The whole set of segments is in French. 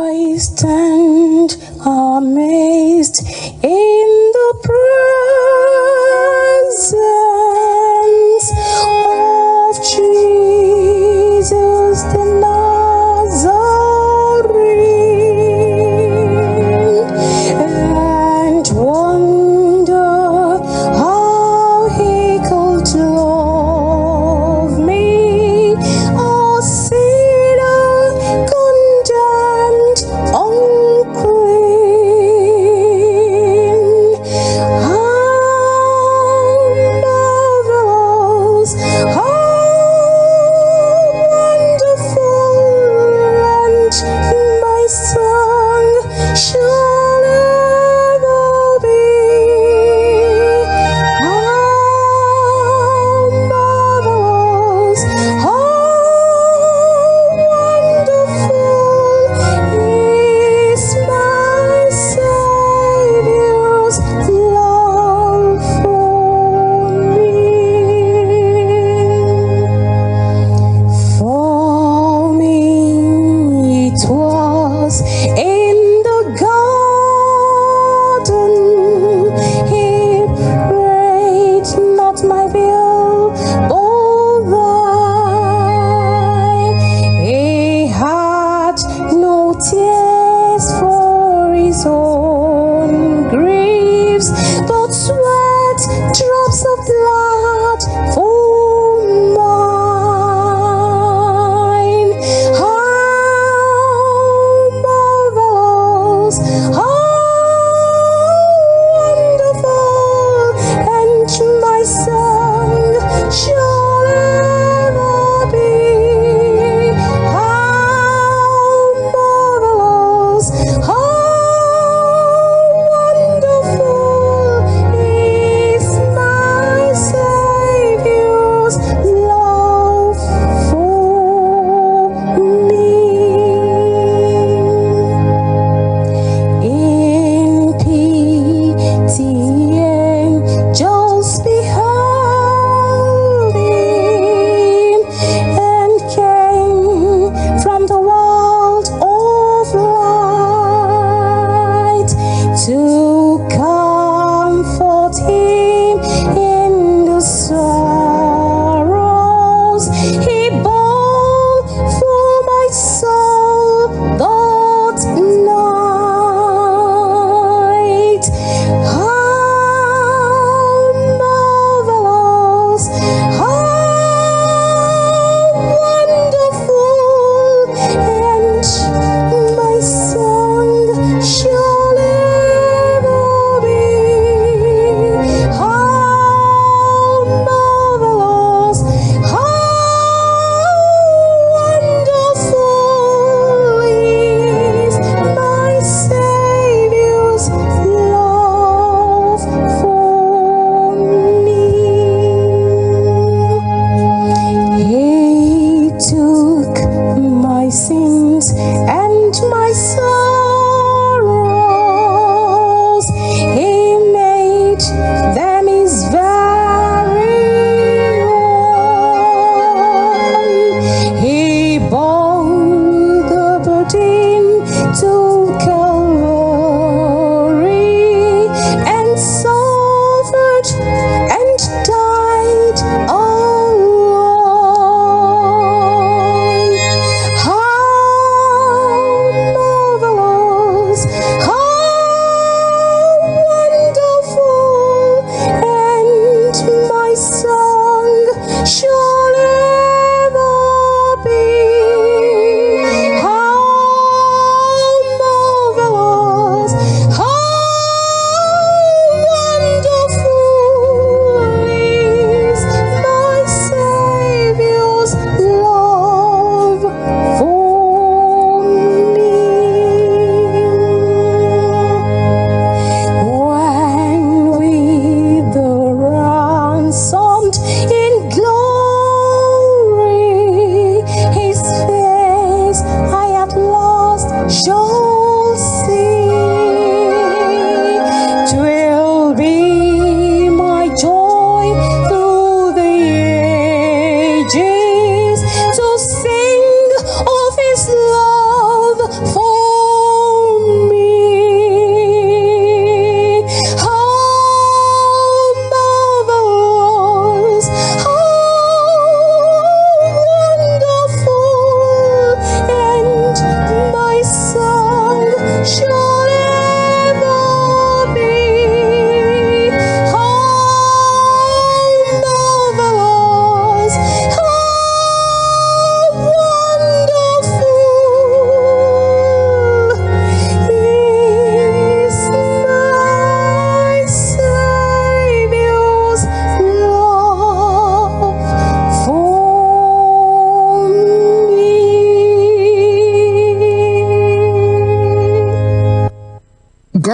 I stand amazed in the presence of Jesus the Nazarene, and wonder how he could love me, a sinner condemned unclean.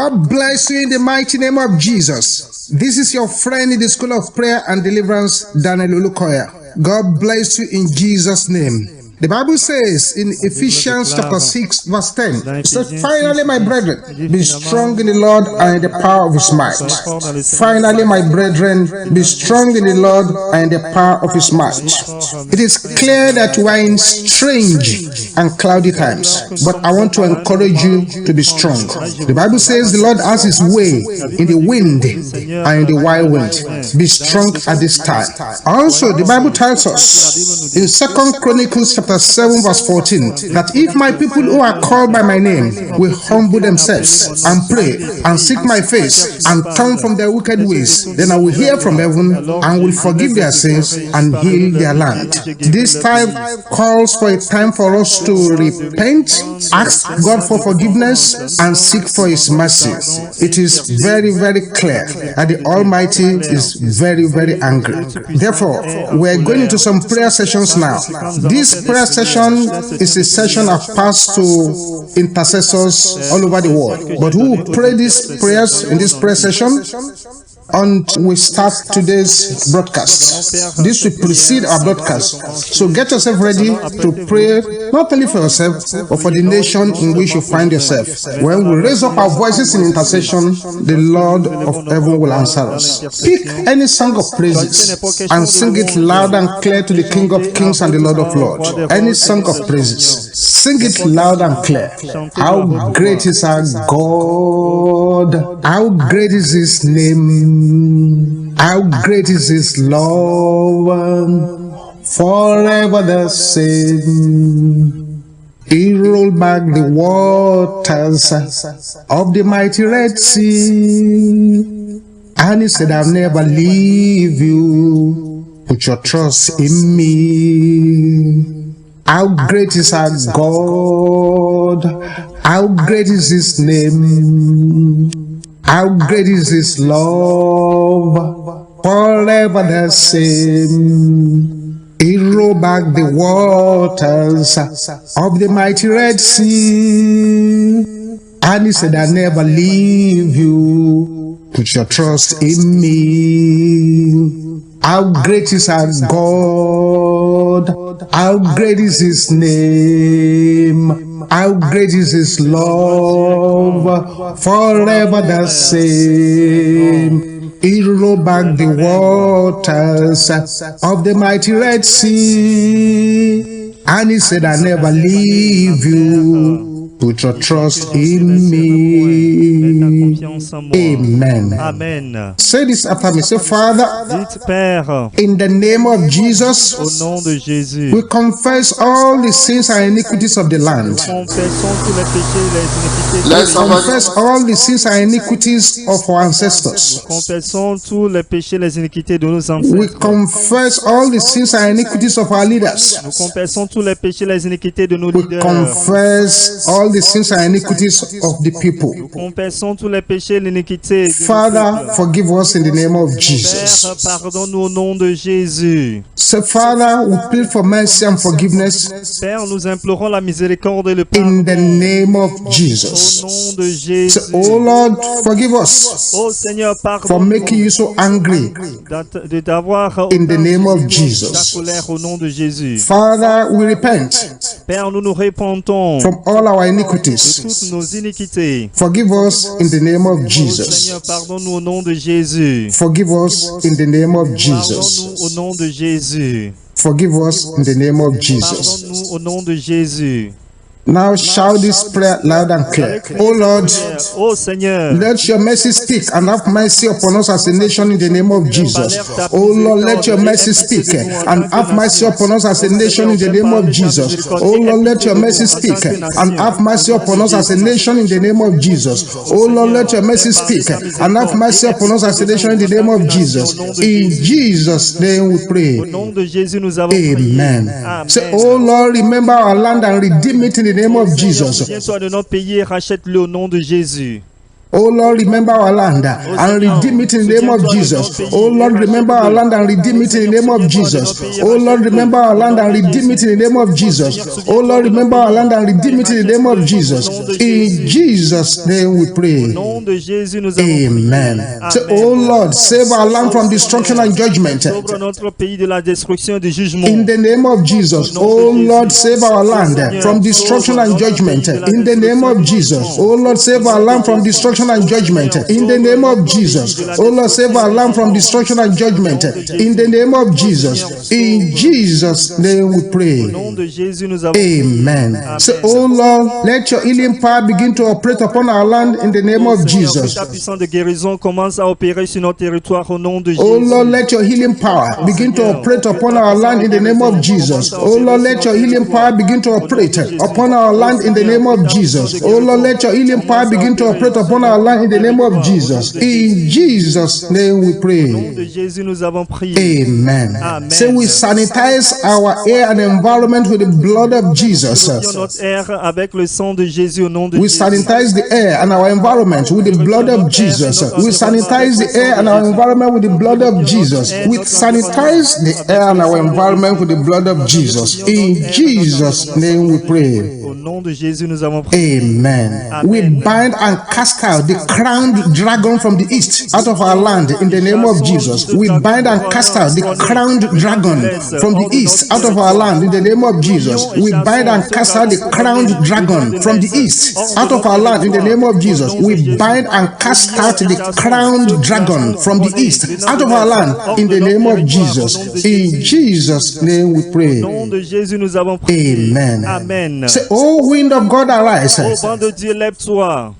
God bless you in the mighty name of Jesus. This is your friend in the School of Prayer and Deliverance, Daniel Olukoya. God bless you in Jesus' name. The Bible says in Ephesians chapter 6 verse 10, it says, finally, my brethren, be strong in the Lord and in the power of his might. Finally, my brethren, be strong in the Lord and in the power of his might. It is clear that we are in strange and cloudy times, but I want to encourage you to be strong. The Bible says the Lord has his way in the wind and in the wild wind. Be strong at this time. Also, the Bible tells us in 2 Chronicles chapter 7 verse 14 that if my people who are called by my name will humble themselves and pray and seek my face and turn from their wicked ways, then I will hear from heaven and will forgive their sins and heal their land. This time calls for a time for us to repent, ask God for forgiveness, and seek for his mercy. It is very, very clear that the Almighty is very, very angry. Therefore, we're going into some prayer sessions now. This prayer session is a session I've passed to intercessors all over the world. But who pray these prayers in this prayer session? And we start today's broadcast. This will precede our broadcast. So get yourself ready to pray, not only for yourself, but for the nation in which you find yourself. When we raise up our voices in intercession, the Lord of heaven will answer us. Pick any song of praises and sing it loud and clear to the King of Kings and the Lord of Lords. Any song of praises, sing it loud and clear. How great is our God! How great is his name! How great is his love, forever the same. He rolled back the waters of the mighty Red Sea, and he said, I'll never leave you, put your trust in me. How great is our God, how great is his name. How great is his love, forever the same. He rolled back the waters of the mighty Red Sea, and he said, I'll never leave you, put your trust in me. How great is our God, how great is his name. How great is his love, forever the same. He rolled back the waters of the mighty Red Sea, and he said, I'll never leave you, put your trust in me. Amen. Amen. Say this after me. Say, Father, Dites, Père, in the name of Jesus, au nom de Jésus, we confess all the sins and iniquities of the land. confessons tous les péchés et les iniquités. We confess all the sins and iniquities of our ancestors. Confessons tous les péchés et les iniquités de nos We ancêtres. confess all the sins and iniquities of our leaders. Nous confessons tous les péchés et les iniquités de nos We leaders. confess all the sins and iniquities of the people. Nous confessons tous les péchés et l'iniquité. Father, forgive us in the name of Père, Jesus. pardonne-nous au nom de Jésus. Say, Father, we plead for mercy and forgiveness Père, nous implorons la miséricorde et le pardon. in the name of Au Jesus. nom de Jésus. Say, oh Lord, forgive us Oh Seigneur, for pardonne-nous making you so angry de t'avoir in the name of ta Jesus. colère au nom de Jésus. Father, we repent Père, nous nous repentons from all our de iniquities. toutes nos iniquités. Forgive us in the name of Oh Jesus. Seigneur, pardonne-nous au nom de Jésus. Forgive us in the name of Jesus. Pardonne-nous au nom de Jésus. Forgive us in the name of Jesus. Pardonne-nous au nom de Jésus. Now shout this prayer loud and clear. Oh Lord, Oh Seigneur, let your mercy speak and have mercy upon us as a nation in the name of Jesus. Oh Lord, let your mercy speak and have mercy upon us as a nation in the name of Jesus. Oh Lord, let your mercy speak and have mercy upon us as a nation in the name of Jesus. Oh Lord, let your mercy speak and have mercy upon us as a nation in the name of Jesus. In Jesus' name we pray. au nom de Jésus, nous avons prié. Amen. Amen. Say, oh Lord, remember our land and redeem it in the name of Seigneur, Jesus. souviens-toi de notre pays et rachète-le au nom de Jésus. Oh Lord, remember our land and redeem it in the name of Jesus. Oh Lord, remember our land and redeem it in the name of Jesus. Oh Lord, remember our land and redeem it in the name of Jesus. Oh Lord, remember our land and redeem it in the name of Jesus. In Jesus' name we pray. Au nom de Jésus, nous avons prié. Amen. Say, oh Lord, save our land from destruction and judgment. Sauve notre pays de la destruction et du jugement. In the name of Jesus. Oh Lord, save our land from destruction and judgment. In the name of Jesus. Oh Lord, save our land from destruction and judgment. In the name of Jesus. Oh Lord, save our land from destruction and judgment. In the name of Jesus. In Jesus' name we pray. Au nom de Jésus, nous avons prié. Amen. Say, oh Lord, let your healing power begin to operate upon our land in the name of Seigneur, que Jesus. ta puissance de guérison commence à opérer sur notre territoire au nom de Jésus. Oh Lord, let your healing power begin to operate upon our land in the name of Jesus. Oh Lord, let your healing power begin to operate upon our land in the name of Jesus. Oh Lord, let your healing power begin to operate upon our land in the name of Jesus. In Jesus' name we Au nom pray. de Jésus, nous avons prié. Amen. Amen. Say we sanitize our air and environment with the blood of Jesus. Purifions notre air avec le sang de Jésus au nom de We Jésus. sanitize the air and our environment with the blood of Jesus. We sanitize the air and our environment with the blood of Jesus. We sanitize the air and our environment with the blood of Jesus. In Jesus' name we pray. Au nom de Jésus, nous avons prié. Amen. We bind and cast out the crowned dragon from the east out of our land in the name of Jesus. We bind and cast out the crowned dragon from the east out of our land in the name of Jesus. We bind and cast out the crowned dragon from the east out of our land in the name of Jesus. We bind and cast out the crowned dragon from the east out of our land in the name of Jesus. In Jesus' name we pray. Au nom de Jésus, nous avons prié. Amen. Amen. Say, oh wind of God, arise. Ô vent de Dieu, lève-toi.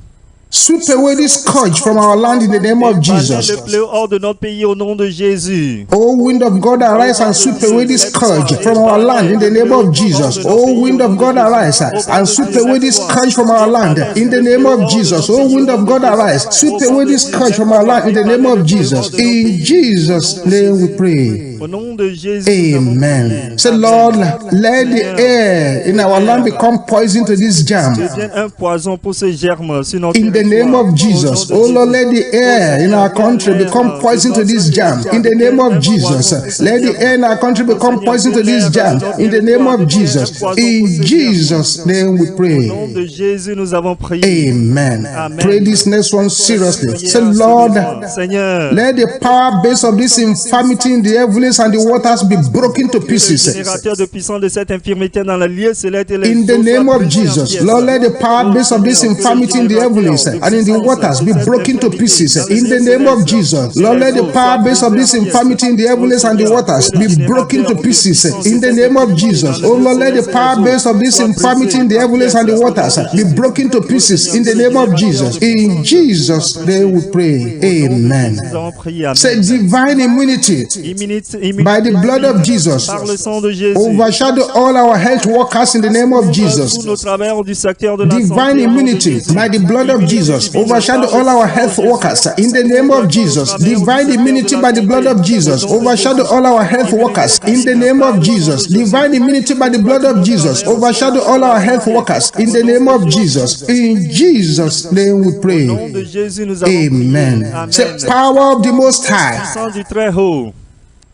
Sweep away this scourge from our land in the name of Bannez le Jesus. fléau hors de notre pays au nom de Jésus. O wind of God, arise and sweep away this scourge from our land in the name of Jesus. O wind of God, arise and sweep away this scourge from our land in the name of Jesus. O wind of God, arise, sweep away this scourge from our land in the name of Jesus. In Jesus' name we pray. Au nom de Jésus. nous avons Amen. prié. Say, Lord, let the air in our land become poison to this jam. Devienne un poison pour ces germes sur notre In the name of Jesus. Oh Lord, let the air in our country become poison to this jam. In the name of Jesus. Let the air in our country become poison to this jam. In the name of Jesus. In Jesus' name we Au nom pray. de Jésus, nous avons prié. Amen. Amen. Pray this next one seriously. Say, Lord, Seigneur, let the power base of this infirmity in the heavens and the waters be broken to le pieces. générateur de puissance de cette infirmité dans le lieu céleste et les In the eaux name soient of brisées en Jesus, pièces. Lord, let the power base of this infirmity in the heavens and in the waters be broken to pieces. In the name of Jesus, Lord, let the power base of this infirmity in the heavens and the waters be broken to pieces. In the name of Jesus, oh Lord, let the power base of this infirmity in the heavens and the waters be broken to pieces. In the name of Jesus, in Jesus' name we pray. Amen. Nous avons prié. Amen. Say divine immunity by the blood of Jesus Par le sang de Jésus. overshadow all our health workers in the name of Tous Jesus. nos travailleurs du secteur de la Divine santé, au nom de immunity Jésus. by the blood of Jesus overshadow all our health workers in the name of Jesus. Divine immunity by the blood of Jesus overshadow all our health workers in the name of Jesus. Divine immunity by the blood of Jesus overshadow all our health workers in the name of Jesus. In Jesus' name we Au nom pray. de Jésus, nous avons Amen. prié. Say, Amen. power of the Most High Sang du très haut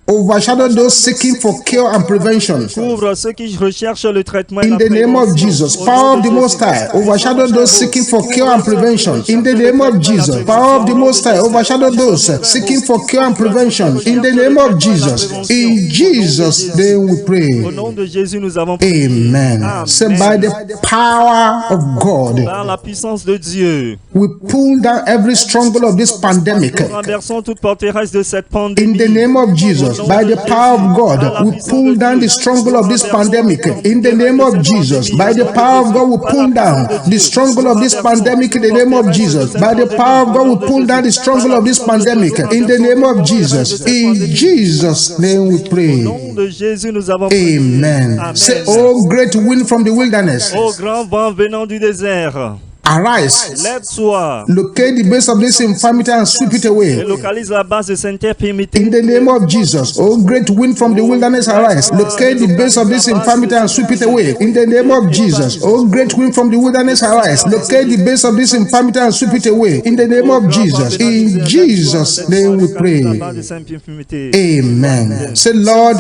overshadow those seeking for cure and prevention. couvre ceux qui recherchent le traitement et In la the name of prévention. Jesus, Au power nom of de the Most Jésus. High overshadow those seeking for cure and prevention. In the name of Jesus, power of the Most High overshadow those seeking for cure and prevention. In the name of Jesus, in Jesus' name we Au pray. nom de Jésus, nous avons prié. Amen. Say, by the power of God, Par la puissance de Dieu, we pull down every stronghold of this pandemic. nous renversons toute forteresse de cette In pandémie. the name of Jesus, by the power of God, we pull down the stronghold of this pandemic. In the name of Jesus, by the power of God, we pull down the stronghold of this pandemic. In the name of Jesus, by the power of God, we pull down the stronghold of this pandemic. In the name of Jesus, in Jesus' name we Au pray. nom de Jésus, nous avons prié. Amen. Amen. Say, oh great wind from the wilderness, Ô grand vent venant du désert, Arise, Lève-toi locate the base of this infirmity and sweep it et away. localise la base de cette infirmité. In the name of Jesus, oh great wind from the wilderness, arise. Locate the base of this infirmity and sweep it away. In the name of Jesus, oh great wind from the wilderness, arise. Locate the base of this infirmity and sweep it away. In the name of Jesus, in Jesus' name we La pray. base de cette infirmité. Amen. Say, Lord,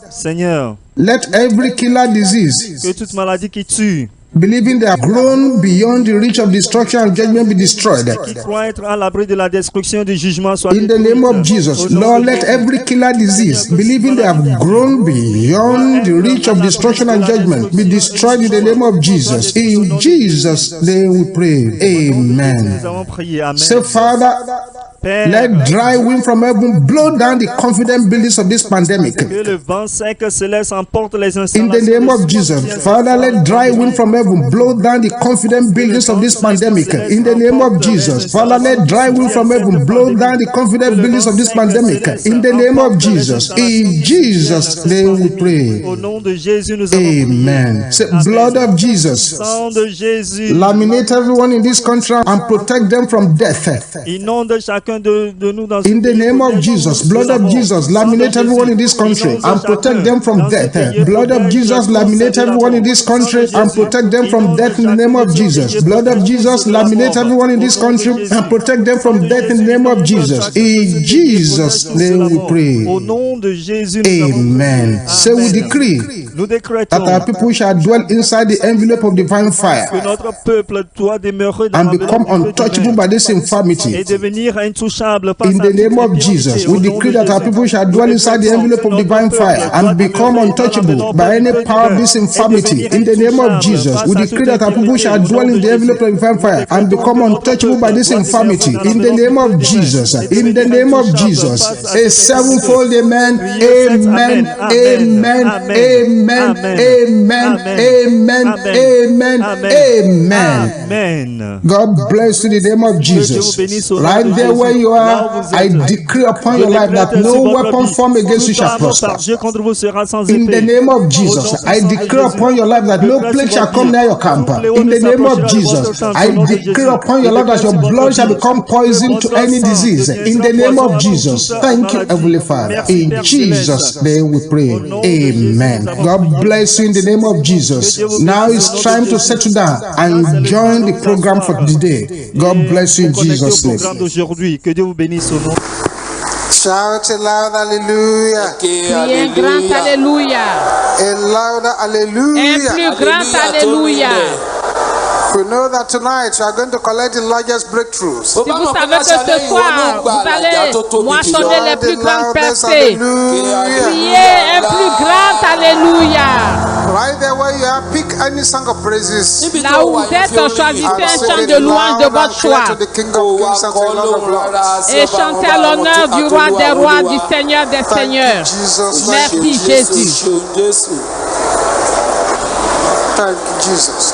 Seigneur, let every killer disease, que toute maladie qui tue, believing they have grown beyond the reach of destruction and judgment, be destroyed. qui croit être à l'abri de la destruction du jugement, soit In the name of détruite. Jesus, Au nom Lord, de let Jésus. every killer disease, believing they have grown beyond the reach of destruction and judgment, be destroyed in the name of Jesus. In Jesus' name we pray. Nous Amen. avons prié. Amen. Say, Father, Père, let dry wind from heaven blow down the confident buildings of this pandemic. que le vent sec céleste emporte les In installations. the name of Jesus, Father, let dry wind from heaven blow down the confident buildings of this pandemic. In the name of Jesus, Father, let dry wind from heaven blow down the confident buildings of this pandemic. In the name of Jesus, in Jesus' name we pray. Au nom de Jésus, nous avons prié. Amen. Say, blood of Jesus, Sang de Jésus, laminate everyone in this country and protect them from death. inonde chacun de nous dans ce In the pays. name of Jesus, blood of Jesus, laminate everyone in this country and protect them from death. Blood of Jesus, laminate everyone in this country and protect them from death in the name of Jesus. Blood of Jesus, laminate everyone in this country and protect them from death in the name of Jesus. In Jesus' name we Au pray. nom de Jésus, nous avons Amen. Say we decree Nous décrétons that our people shall dwell inside the envelope of divine que fire notre peuple doit demeurer dans and l'enveloppe become du feu untouchable divin by this et infirmity. devenir intouchable face In à the toute name of infirmité. Jesus, Au we nom decree de that our Jésus, people shall nous dwell inside the décrétons envelope que of notre divine peuple fire doit and become demeurer dans untouchable l'enveloppe by du any feu power of divin this et infirmity. devenir In the name of intouchable Jesus, face we à decree toute that our people infirmité. shall Au dwell nom in de the envelope Jésus, of divine nous fire and décrétons become que notre untouchable by peuple this doit infirmity. demeurer dans In the name l'enveloppe of du feu divin Jesus, et in the devenir name of intouchable Jesus, face à a toute sevenfold amen, Priez, faites amen, amen, amen, amen, amen, amen, amen. Amen. God bless you in the name of Que Dieu vous Jesus. bénisse au nom Right de there where Jésus. you Là are, où vous I êtes. decree upon Je your life that décrète no sur votre weapon vie, formed against you toute shall arme prosper. chargée contre vous sera sans In the épée. name of Au nom Jesus, puissant I de declare Jésus. upon your life that Je no déclare plague sur shall votre come vie. near your camp. Tout fléau In ne the name of s'approchera de votre Jesus, camp. I Au nom de declare Jésus. upon Je your life that déclare your sur votre blood shall vie become que poison to votre any sang disease. In the deviendra name poison of à Jesus, toute thank you, maladie. Heavenly Father. Merci, In Père Jesus' céleste. name we pray. Au nom de Jésus, Amen. nous avons God prié. bless you in the name of Que Jesus. Dieu vous Now bénisse au it's nom de time to Jésus. settle down Là, c'est and le join temps de the vous program for asseoir. today. God Et bless you in vous connecter au Jesus' name. programme d'aujourd'hui. Que Dieu vous bénisse au nom. Shout a loud hallelujah. Criez un grand alléluia. A louder Un hallelujah. plus grand alléluia. We know that tonight you are going to collect the largest breakthroughs. Si vous savez que ce soir, vous allez moissonner les plus grandes percées. Criez un plus grand alléluia. Right there where you are, pick any song of praises. Là où vous êtes, choisissez And un sing chant it de louange de loud and votre clear choix. to the King of Kings and to the Lord of Lords. Et chantez à l'honneur du roi des rois, du Seigneur des Thank you, seigneurs. Jesus. Merci Jésus. Thank you, Jesus.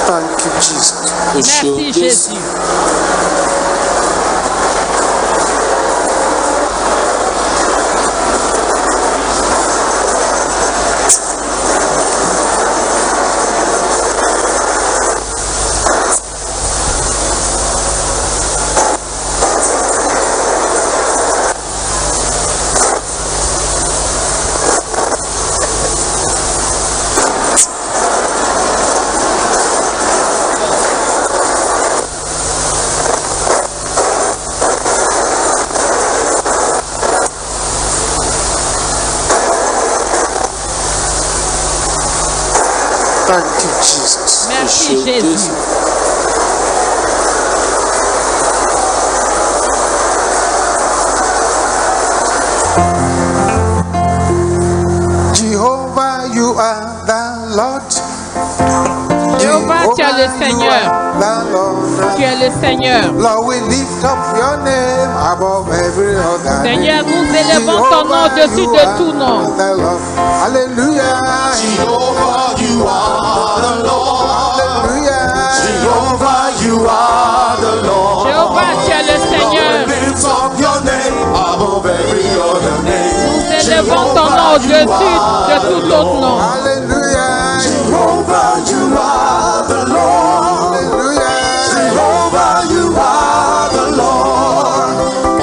Thank you, Jesus. Merci Jésus. Thank you, Jesus. Merci Jésus. Jehovah, you are the Lord. Jéhovah, tu es le Seigneur. The Lord. Tu es le Seigneur. Lord, we lift up your name above every other Seigneur, name. nous élevons ton nom au-dessus you de are tout nom. the Lord. Hallelujah. Jehovah, you are the Lord. Hallelujah. Jehovah, you are the Lord. Jéhovah, tu es élevons ton nom au-dessus de tout autre nom. Hallelujah. Jehovah, you are the Lord. Hallelujah. Jehovah, you are the Lord.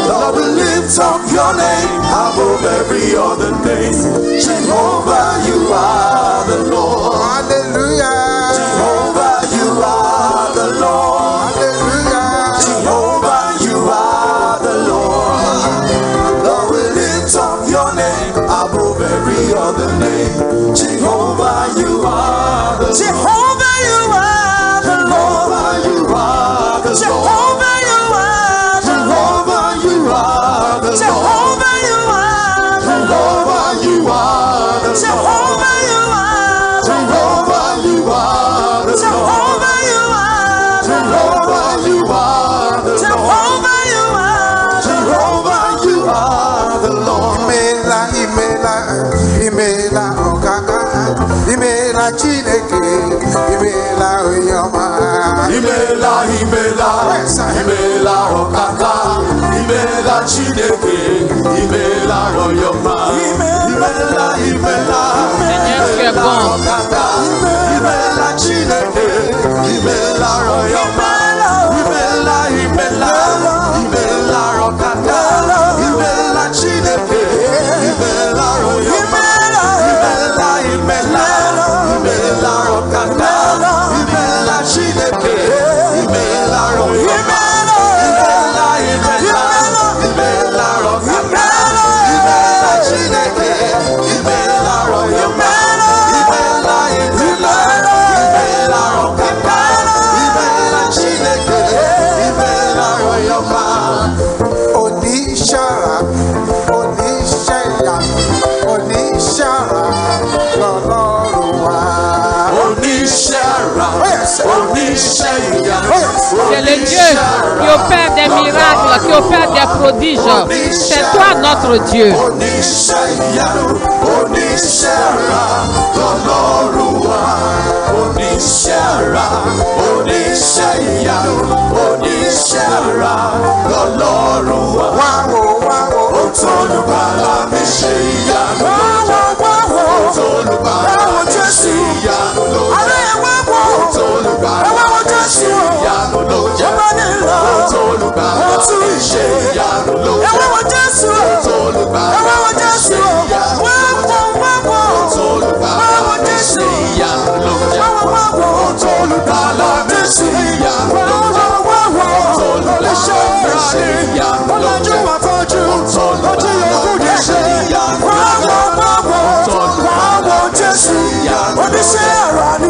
Lord, we lift up your name above every other name. Jehovah, you are the Lord. Hallelujah. Jehovah, you are the Lord. Hallelujah. Jehovah, you are the Lord. Lord, we lift up your name above every other name. Jehovah, you are the Lord. Jehovah, you are the Lord. You are the Jehovah, you are the Jehovah, you are the Jehovah, you are the Jehovah, you are the Jehovah, you are Jehovah, you are the Jehovah, you are Jehovah, you are the Jehovah, you are Jehovah, you are the Lord. Imela, imela, imela, okaka, imela, Chineke, imela, oyama. Imela, imela, imela, okaka, imela, Chineke, imela, oyama. Imela, imela, Seigneur, tu es bon. okaka, imela, Chineke, imela, oyama. Imela, imela, imela, okaka, imela, Chineke, imela, oyama. Imela, imela, imela, okaka, imela, Chineke, imela, oyama. Imela, imela, imela, okaka, imela, Chineke, imela, oyama. Imela, imela, imela, okaka, imela, Chineke, imela, oyama. Oníṣàrà, oníṣẹ́yà, oníṣàrà lọ́lọ́run wa. Oníṣàrà, oníṣẹ́yà, C'est le Dieu qui opère des miracles, qui opère des prodiges. C'est toi notre Dieu. oníṣẹ́yà, oníṣàrà lọ́lọ́run wa. Oníṣàrà, oníṣẹ́yà, oníṣàrà lọ́lọ́run wa. Ó t'Olùgbàlà mi ṣe ìyanu ló jẹ́. Ó t'Olùgbàlà mi ṣe ìyanu ló jẹ́. Ó t'Olùgbàlà mi ṣe ìyanu ló jẹ́. Ó t'Olùgbàlà mi ṣe ìyanu ló jẹ́. Ó t'Olùgbàlà mi ṣe ìyanu ló jẹ́. Ó t'Olùgbàlà mi ṣe ìyanu ló jẹ́. Ó t'Olùgbàlà mi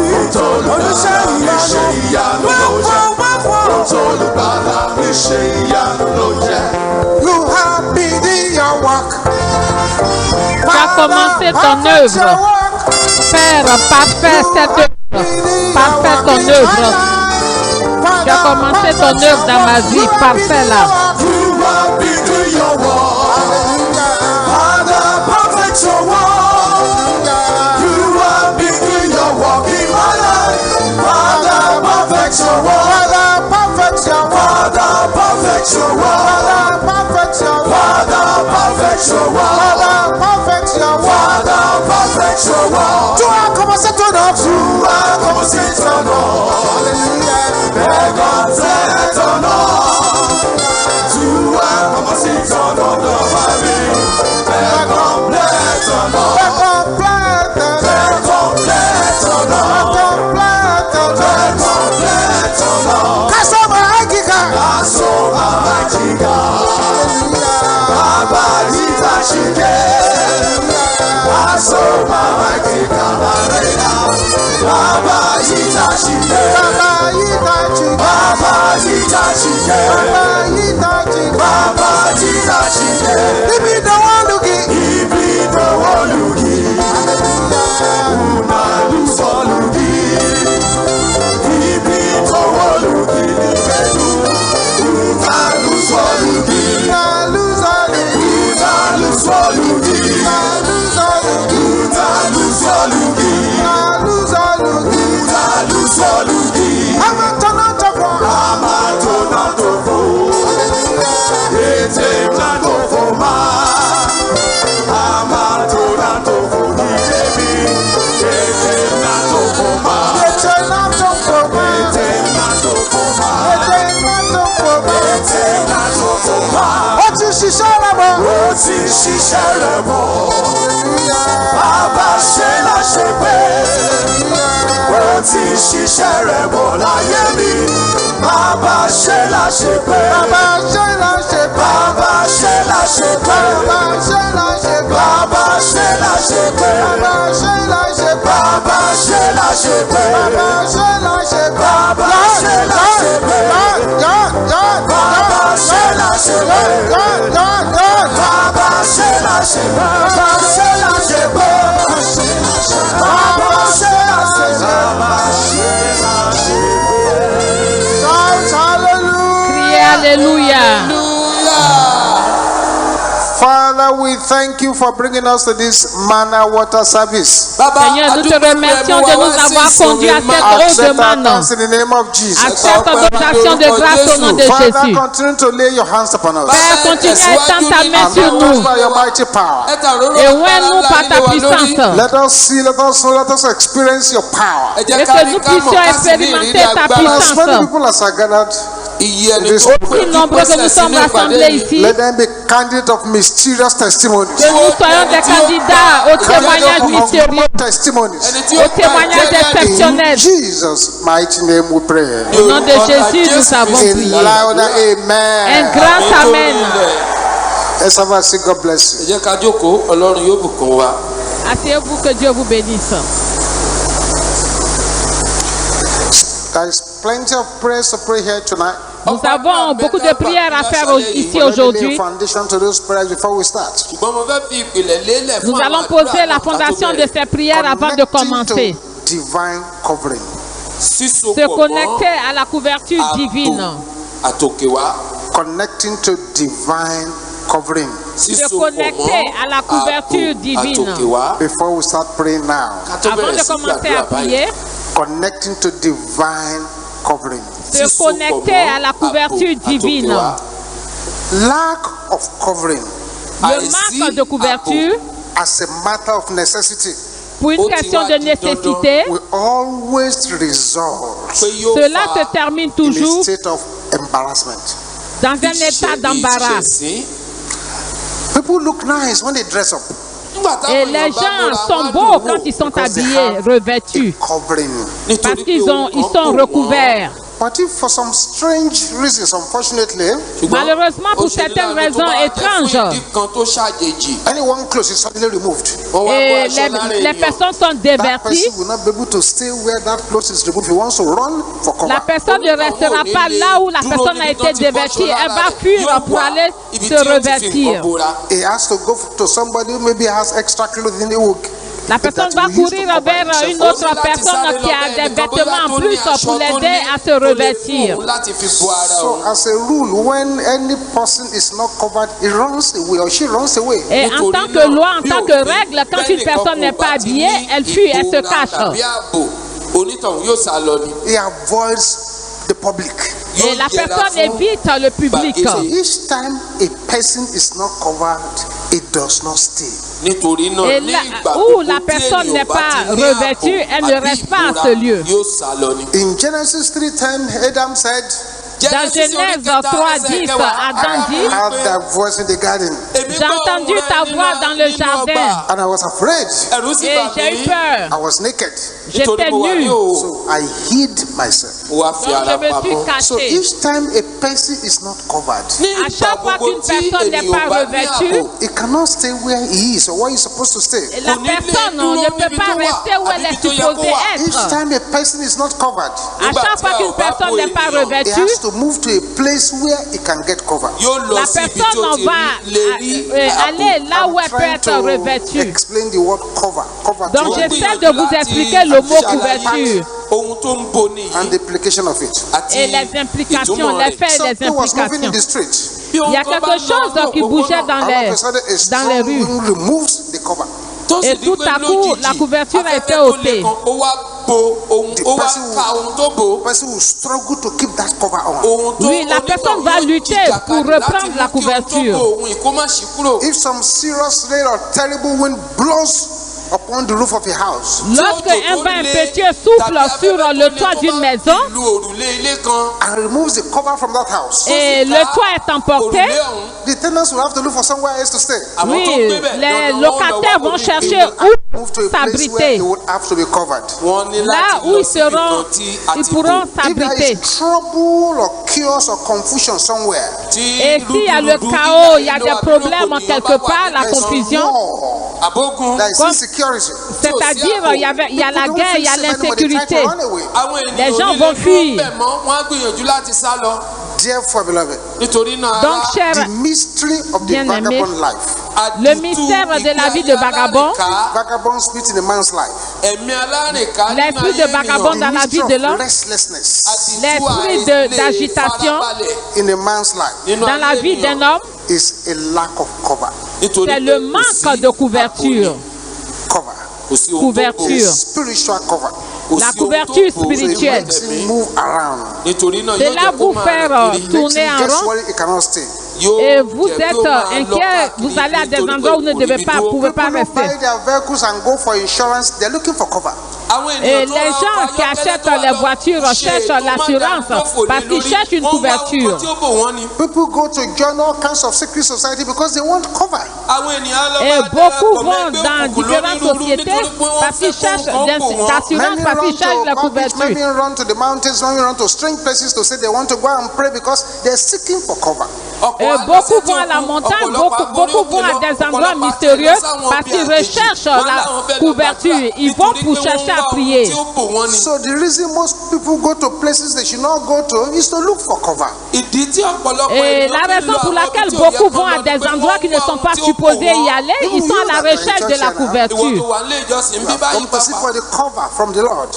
ṣe ìyanu ló jẹ́. Ó t'Olùgbàlà mi ṣe ìyanu ló jẹ́. You have been your work. Tu as commencé ton œuvre. Père, parfait cette œuvre. Parfait ton œuvre. Tu as commencé ton œuvre dans ma vie. Parfait là. You have been doing your work. Father, perfect your work. You have been doing your work in my life. Father, perfect your work. Father, perfect your work. Father, perfect your work. Father, perfect your work. Father, perfect your work. Father, perfect your work. Father, perfect your work. Tu as commencé ton œuvre. Tu as commencé ton œuvre. Alléluia. Et quand c'est ton œuvre. Tu as commencé ton œuvre dans ma vie. Fais complète ton œuvre. Fais complète ton œuvre. Fais complète ton œuvre. Kasoma hakika. Baba Ita Chike. Kasoma hakika barena. Baba Ita Chike. Baba Ita Chike. Baba Ita Chike. Baba Ita Chike. Ibi no walugi. Ibi no walugi. Una luz walugi. Ibi no walugi. Una luz walugi. Una luz walugi. Una luz walugi. Una luz walugi. Una luz walugi. Amatonatofo. ti ṣiṣẹ́ rẹ̀ bọ̀. Bàbá ṣe láṣepé. Ó ti ṣiṣẹ́ rẹ̀ bọ̀ láyé mi. Bàbá ṣe láṣepé. Bàbá ṣe láṣepé. Bàbá ṣe láṣepé. Bàbá ṣe láṣepé. Bàbá ṣe láṣepé. Bàbá ṣe láṣepé. Bàbá ṣe láṣepé. Bàbá ṣe láṣepé. Bàbá ṣe láṣepé. Bàbá ṣe láṣepé. Bàbá ṣe láṣepé. Bàbá ṣe láṣepé. Bàbá ṣe Criez Alléluia. Father, we thank you for bringing us to this manna water service. Seigneur, nous te remercions de nous avoir conduits à cette eau de Accept our manna. thanks in the name of Jesus. Accepte notre action de grâce au nom de Father, Jésus. continue to lay your hands upon us. Père, continue à étendre ta main And sur help us nous. by your mighty power. Et ouvre-nous par ta puissance. Let us see, let us know, let us experience your power. Et que nous puissions expérimenter ta As many puissance. people as are gathered, Aussi nombreux que nous sommes rassemblés ici, let them be candidates of mysterious testimonies. que nous soyons des candidats au témoignage mystérieux, Testimonies. au témoignage In exceptionnel. Jesus' mighty name we pray. Au nom de Jésus, nous avons A prié. louder Un amen. grand amen. Let's have a say God bless you. ẹ jẹ́ ká jókòó ọlọ́run yóò bùkún wa. Asseyez-vous, que Dieu vous bénisse. There is plenty of prayers to pray here tonight. Nous avons beaucoup de prières à faire ici We're going to lay aujourd'hui. a foundation to those prayers before we start. ṣùgbọ́n mo fẹ́ fi ìpìlẹ̀ lélẹ̀ fún Nous àwọn allons àdúrà poser la náà ká tó fondation de bẹ̀rẹ̀. ces prières avant de commencer. To divine covering. Sísopọ̀ Se mọ́ connecter à la couverture divine. àtòkè wá. Connecting to divine covering. Se connecter à la couverture divine. àtòkè wá. Before we start praying now, ká tó Avant bẹ̀rẹ̀ de sí commencer gbàdúrà à prier, báyìí. connecting to divine covering. se connecter à la couverture divine. Lack of covering Le manque de couverture, as a matter of necessity pour une question de nécessité, will always result cela se termine in a toujours state of embarrassment. dans un état d'embarras. People look nice when they dress up. Et les gens sont beaux quand ils sont habillés, revêtus, Covering. parce qu'ils sont recouverts. But if for some strange reasons, unfortunately, Malheureusement, pour certaines raisons étranges, any one clothes is suddenly removed, et les personnes sont that déverties. person will not be able to stay where that clothes is removed. He wants to run for cover. La personne ne restera pas là où la personne a été dévertie. Elle va fuir pour aller se revêtir. He has to go to somebody who maybe has extra clothing. He will La personne va courir vers une autre personne qui a des vêtements en plus pour l'aider à se revêtir. So, as a rule, when any person is not covered, he runs away or she runs away. Et en tant que loi, en tant que règle, quand une personne n'est pas habillée, elle fuit, elle se cache. He avoids the public. Et la personne évite le public. Each time a person is not covered, it does not stay. Et là où la personne n'est pas revêtue, elle ne reste pas à ce lieu. In Genesis 3:10, Adam said, Dans Genèse 3:10, Adam dit, I heard thy voice in the garden, j'ai entendu ta voix dans le jardin and I was afraid. et j'ai eu peur. I was naked, J'étais nue, so I hid myself. donc je me suis So cachée. each time a person is not covered, À chaque fois qu'une personne n'est pas revêtue, he cannot stay where he is or where he's supposed to stay. la personne ne peut pas rester où elle est supposée Each être. time a person is not covered, À chaque fois qu'une personne n'est pas he revêtue, has to move to a place where he can get covered. la personne va aller là où elle peut Trying être to revêtue. explain the word cover. Cover Donc to j'essaie de vous expliquer le mot couverture and the application of it. et les implications, les faits et les Something was moving in implications. the street. Il y a quelque chose qui bougeait dans All of les a sudden, a dans les strong rues. wind removes the cover. Et tout à coup, la couverture a été ôtée. The person will struggle to keep that cover on. Oui, la personne va lutter pour reprendre la couverture. If some serious rain or terrible wind blows upon the roof of a house Lorsque un vent impétueux souffle sur le toit d'une maison lu òrùlé ilé kan. and removes the cover from that house, et le toit est emporté, Òrùlé ọ̀hún. the tenants will have to look for somewhere else to stay. Àwọn oui, tó ń gbé bẹ̀, les dandan wọn locataires lọ wá vont òrùlé chercher ilé. où Move to a place where s'abriter. they would have to be covered. Wọ́n ní Là láti où lọ ils síbi seront, kan tí a ils ti pourront bò. If there s'abriter. is trouble or chaos or confusion somewhere, Tí Et s'il y a le rúdurùdu, chaos, il y a ìlà des ìlú problèmes àbí quelque rògbòdìyàn bá part, wà la níbẹ̀, confusion. war, Àbógun. there is Comme- insecurity. C'est-à-dire, il y a la guerre, il y a l'insécurité. Àwọn Les ènìyàn gens onílé vont dúró fuir. bẹ̀ mọ́, wọ́n á gbìyànjú láti sá lọ. Therefore, beloved, Nítorí náà, Donc, cher, the mystery of the bien-aimé, vagabond life. le mystère de la vie de vagabond, Vagabond spirit in a man's life. ẹ̀mí alárìnká nínú l'esprit de ayé vagabond ènìyàn, dans la vie Mystery de of l'homme, restlessness l'esprit d'agitation in a man's life nínú dans la ayé vie ènìyàn. d'un homme, is a lack of cover. Nítorí c'est pé le kò manque sí de couverture. Cover. kò sí ohun tó bò. Couverture. Spiritual cover. Kò La sí ohun tó couverture bò. spirituelle. Makes him move around. Nítorí náà C'est yóò là jẹ́ kó vous máa faire rìn kiri. tourner Makes him en gets rond. worried he cannot stay. Yóò Et vous jẹ́ êtes kó máa lọ inquiet, káàkiri vous allez à des nítorí endroits où vous ne pé devez kò pas, níbi vous pouvez dúró. pas People who buy rester. their vehicles and go for insurance, they're looking for cover. Àwọn Et ènìyàn tó les ra gens ọkọ̀ qui ayọ́kẹ́lẹ́ achètent tó wà les lọ voitures ṣe cherchent ètò l'assurance mọ́tàdínlófò parce lé qu'ils lórí. cherchent une Wọ́n wá couverture. nǹkan tí ó bò wọ́n ni. People go to join all kinds of secret society because they want cover. Àwọn ènìyàn lọ Et máa beaucoup darapọ̀ vont mọ́ ẹgbẹ́ dans òkùnkùn différentes lónírúurú sociétés nítorí pé wọ́n parce qu'ils fẹ́ cherchent kó nǹkan bò wọ́n. d'assurance, Many parce run qu'ils cherchent la to public, many couverture. run to the mountains, many run to strange places to say they want to go and pray because they're seeking for cover. Et beaucoup vont à la montagne, beaucoup vont à des endroits mystérieux parce qu'ils recherchent la couverture. Ils vont pour chercher à prier. So the reason most people go to places they should not go to is to look for cover. Et la raison pour laquelle beaucoup vont à des endroits qui ne sont pas supposés y aller, ils sont à la recherche de la couverture. Come to seek for the cover from the Lord.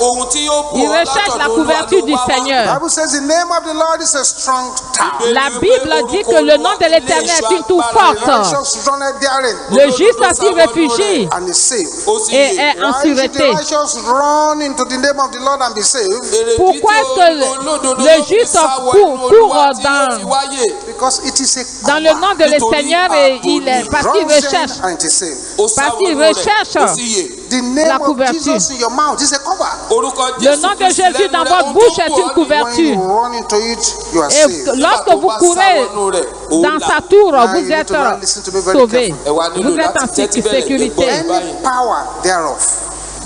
Ils recherchent la couverture du The Seigneur. Bible says the name of the Lord is a strong tower. La Bible dit que le nom de l'Éternel est une tour The forte. righteous runneth therein Le juste s'y réfugie and is saved. et est en Why should the sûreté. righteous run into the name of the Lord and be saved? Pourquoi est-ce que le juste court Because it is a dans le nom de l'Éternel et parce qu'il runs in recherche, and it is saved. parce qu'il recherche The name la of couverture. Jesus in your mouth is a cover. Le nom de Jésus dans votre bouche est une When you couverture. run into it, you are Et saved. lorsque vous courez dans sa tour, vous êtes sauvé. Vous êtes en sécurité. Any power thereof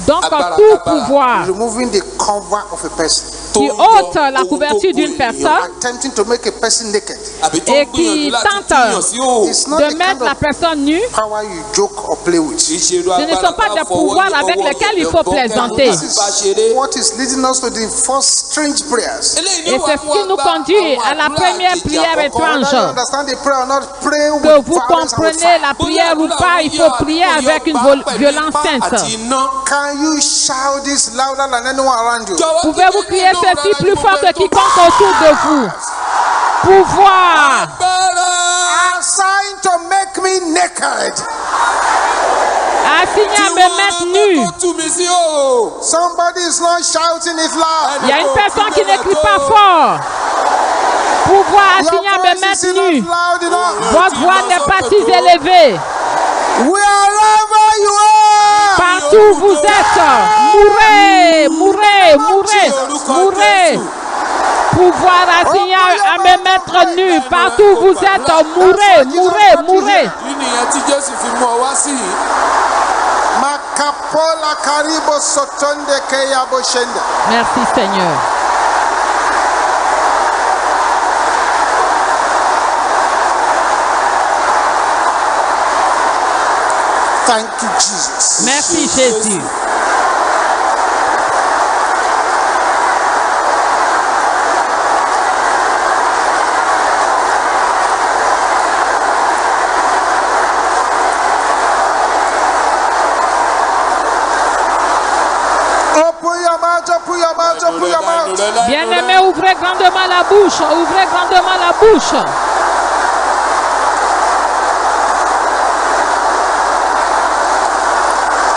Donc, tout pouvoir removing the cover of a person, qui ôte la couverture d'une personne attempting to make a person naked, et qui tente it's not de the mettre kind la of personne nue, power you joke or play with. ce ne sont pas des pouvoirs avec lesquels il faut plaisanter. This is what is leading us to the first strange prayers. Et c'est ce qui nous conduit à la première prière étrange. Whether you understand the prayer or not, pray with Que vous violence and with comprenez fire. la prière ou pas, il faut prier avec une violence sainte. Can you shout this louder than anyone around you? Pouvez-vous crier ceci plus fort que quiconque autour de vous? Pouvoir Assigned to make me naked. assigné à me mettre nu. Somebody is not shouting it loud. Il y a une personne qui ne crie pas fort. Pouvoir Your assigné à me voice mettre is nu. not loud enough. Votre voix n'est pas si élevée. Wherever you are, Partout où vous êtes, mourrez, mourrez, mourrez, mourrez. Pouvoir assigné à me mettre nu. Partout où vous êtes, mourrez, mourrez, mourrez. Makapola karibo sotonde keyabo shende. Merci Seigneur. Thank you, Jesus. Merci Jésus. Open your mouth, open your mouth, open your mouth. Bien-aimés, ouvrez grandement la bouche, ouvrez grandement la bouche.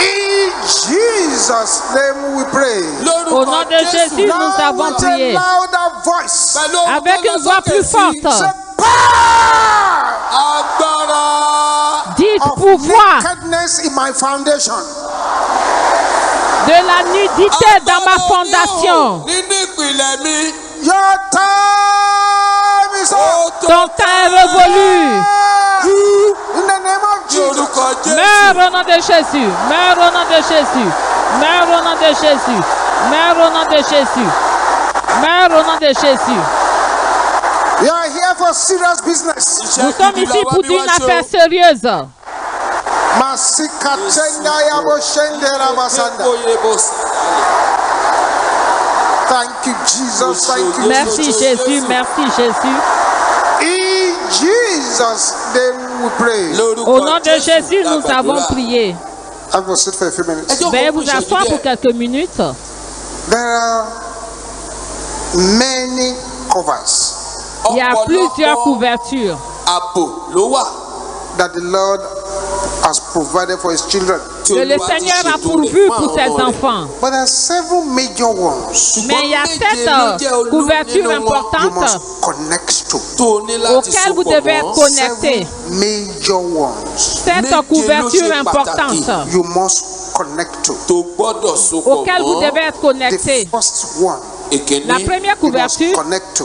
In Jesus' name we pray. Au nom de Jésus, nous avons With a prié. louder voice. Avec une voix plus forte. Say, power! Agbára. Dis maudite of pouvoir nakedness in my foundation. de la nudité dans ma fondation. Nínú ìpìlẹ̀ mi. Your time is up. Ton temps est révolu. In the name of Ní Jesus. orúkọ Jésù. Meurs au nom de Jésus. Meurs au nom de Jésus. Meurs au nom de Jésus. Meurs au nom de Jésus. Meurs au nom de Jésus. You are here for serious business. Nous sommes ici pour une affaire sérieuse. Masika chenda ya boshende rabasanda. Thank you, Jesus. Thank you. Merci Jésus. Merci Jésus. In Jesus' name we pray. Au nom de Jésus, nous avons prié. I will sit for a few minutes. Veuillez vous asseoir pour quelques minutes. There are many covers Il y a plusieurs couvertures Àbò ló wà. that the Lord has provided for His children. Tí que le Olúwa ti Seigneur a ṣètò pourvu rẹ̀ fún pour ses àwọn ọmọ rẹ̀. enfants. But there are several major ones Mais il y a sept couvertures you importantes must connect to. tó o ní láti auxquelles vous devez être connectés. Major ones Sept Méje ló couvertures ṣe importantes pàtàkì. you must connect to. tó gbọ́dọ̀ sopọ̀ auxquelles vous devez être The connectés. first one Èkíní La première you must couverture connect to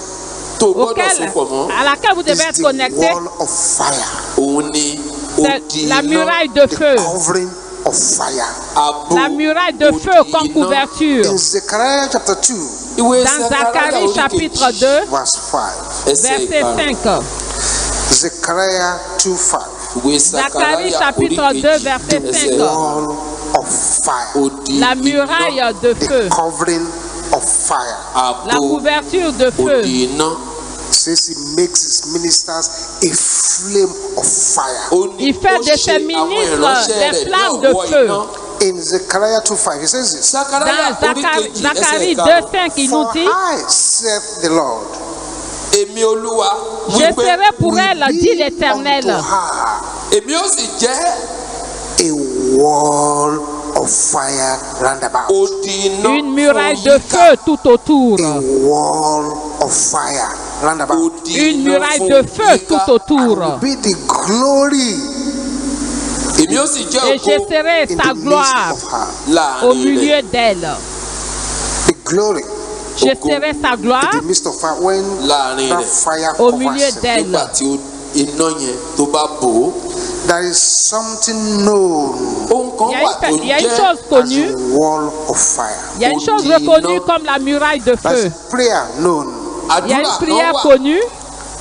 tó gbọ́dọ̀ auquel, sopọ̀ mọ́ à laquelle vous devez is être the connectés, wall of fire, òun ni c'est odi la iná. muraille de the feu. covering of fire. Àbò La muraille de odi feu comme iná. couverture. In Zechariah chapter 2, Ìwé Dans Sákáráyà Zacharie orí chapitre kejì, 2, verse 5. ẹsẹ̀ verset ìkarùn-ún. 5. Zechariah 2:5. Ìwé Zacharie Sákáráyà orí chapitre 2, kejì, verset ẹsẹ̀ 5. Wall of fire. odi La iná. muraille de feu. The covering of fire. La Àbò couverture de feu. odi iná. Says he makes his ministers a flame of fire. Ó ní Il fait ó de ṣe ses àwọn ministres ìránṣẹ́ des rẹ̀ ní flammes de ọ̀wọ́ feu. iná. In Zechariah 2:5, he says this. Sákáráyà Dans orí kejì, Zacharie ẹsẹ̀ 2, ìkarùn-ún. 5, il nous For dit, I, saith the Lord, Èmi Olúwa je wípé serai pour elle, dit be l'Éternel, unto her èmi ó sì jẹ́ a wall of fire round about. odi iná une muraille fún de yíká. feu tout autour. A wall of fire round about. Odi Une iná muraille fún de feu yíká. tout autour. Be the glory Èmi ó sì jẹ́ Et je ògo serai in sa the gloire midst of her. au láàrin rẹ̀. milieu d'elle. The glory Je Ògo. serai sa gloire in the midst of her when Láàrin that rẹ̀. fire au covers milieu him. d'elle. Nígbà tí iná yẹn tó bá bò ó. There is something known Ohun kan wà tó Il y a une jẹ́ chose as connue, a wall of fire. il y a une chose Odi reconnue iná. comme la muraille de That's feu. prayer known Il y a àdúrà une kan prière wà connue,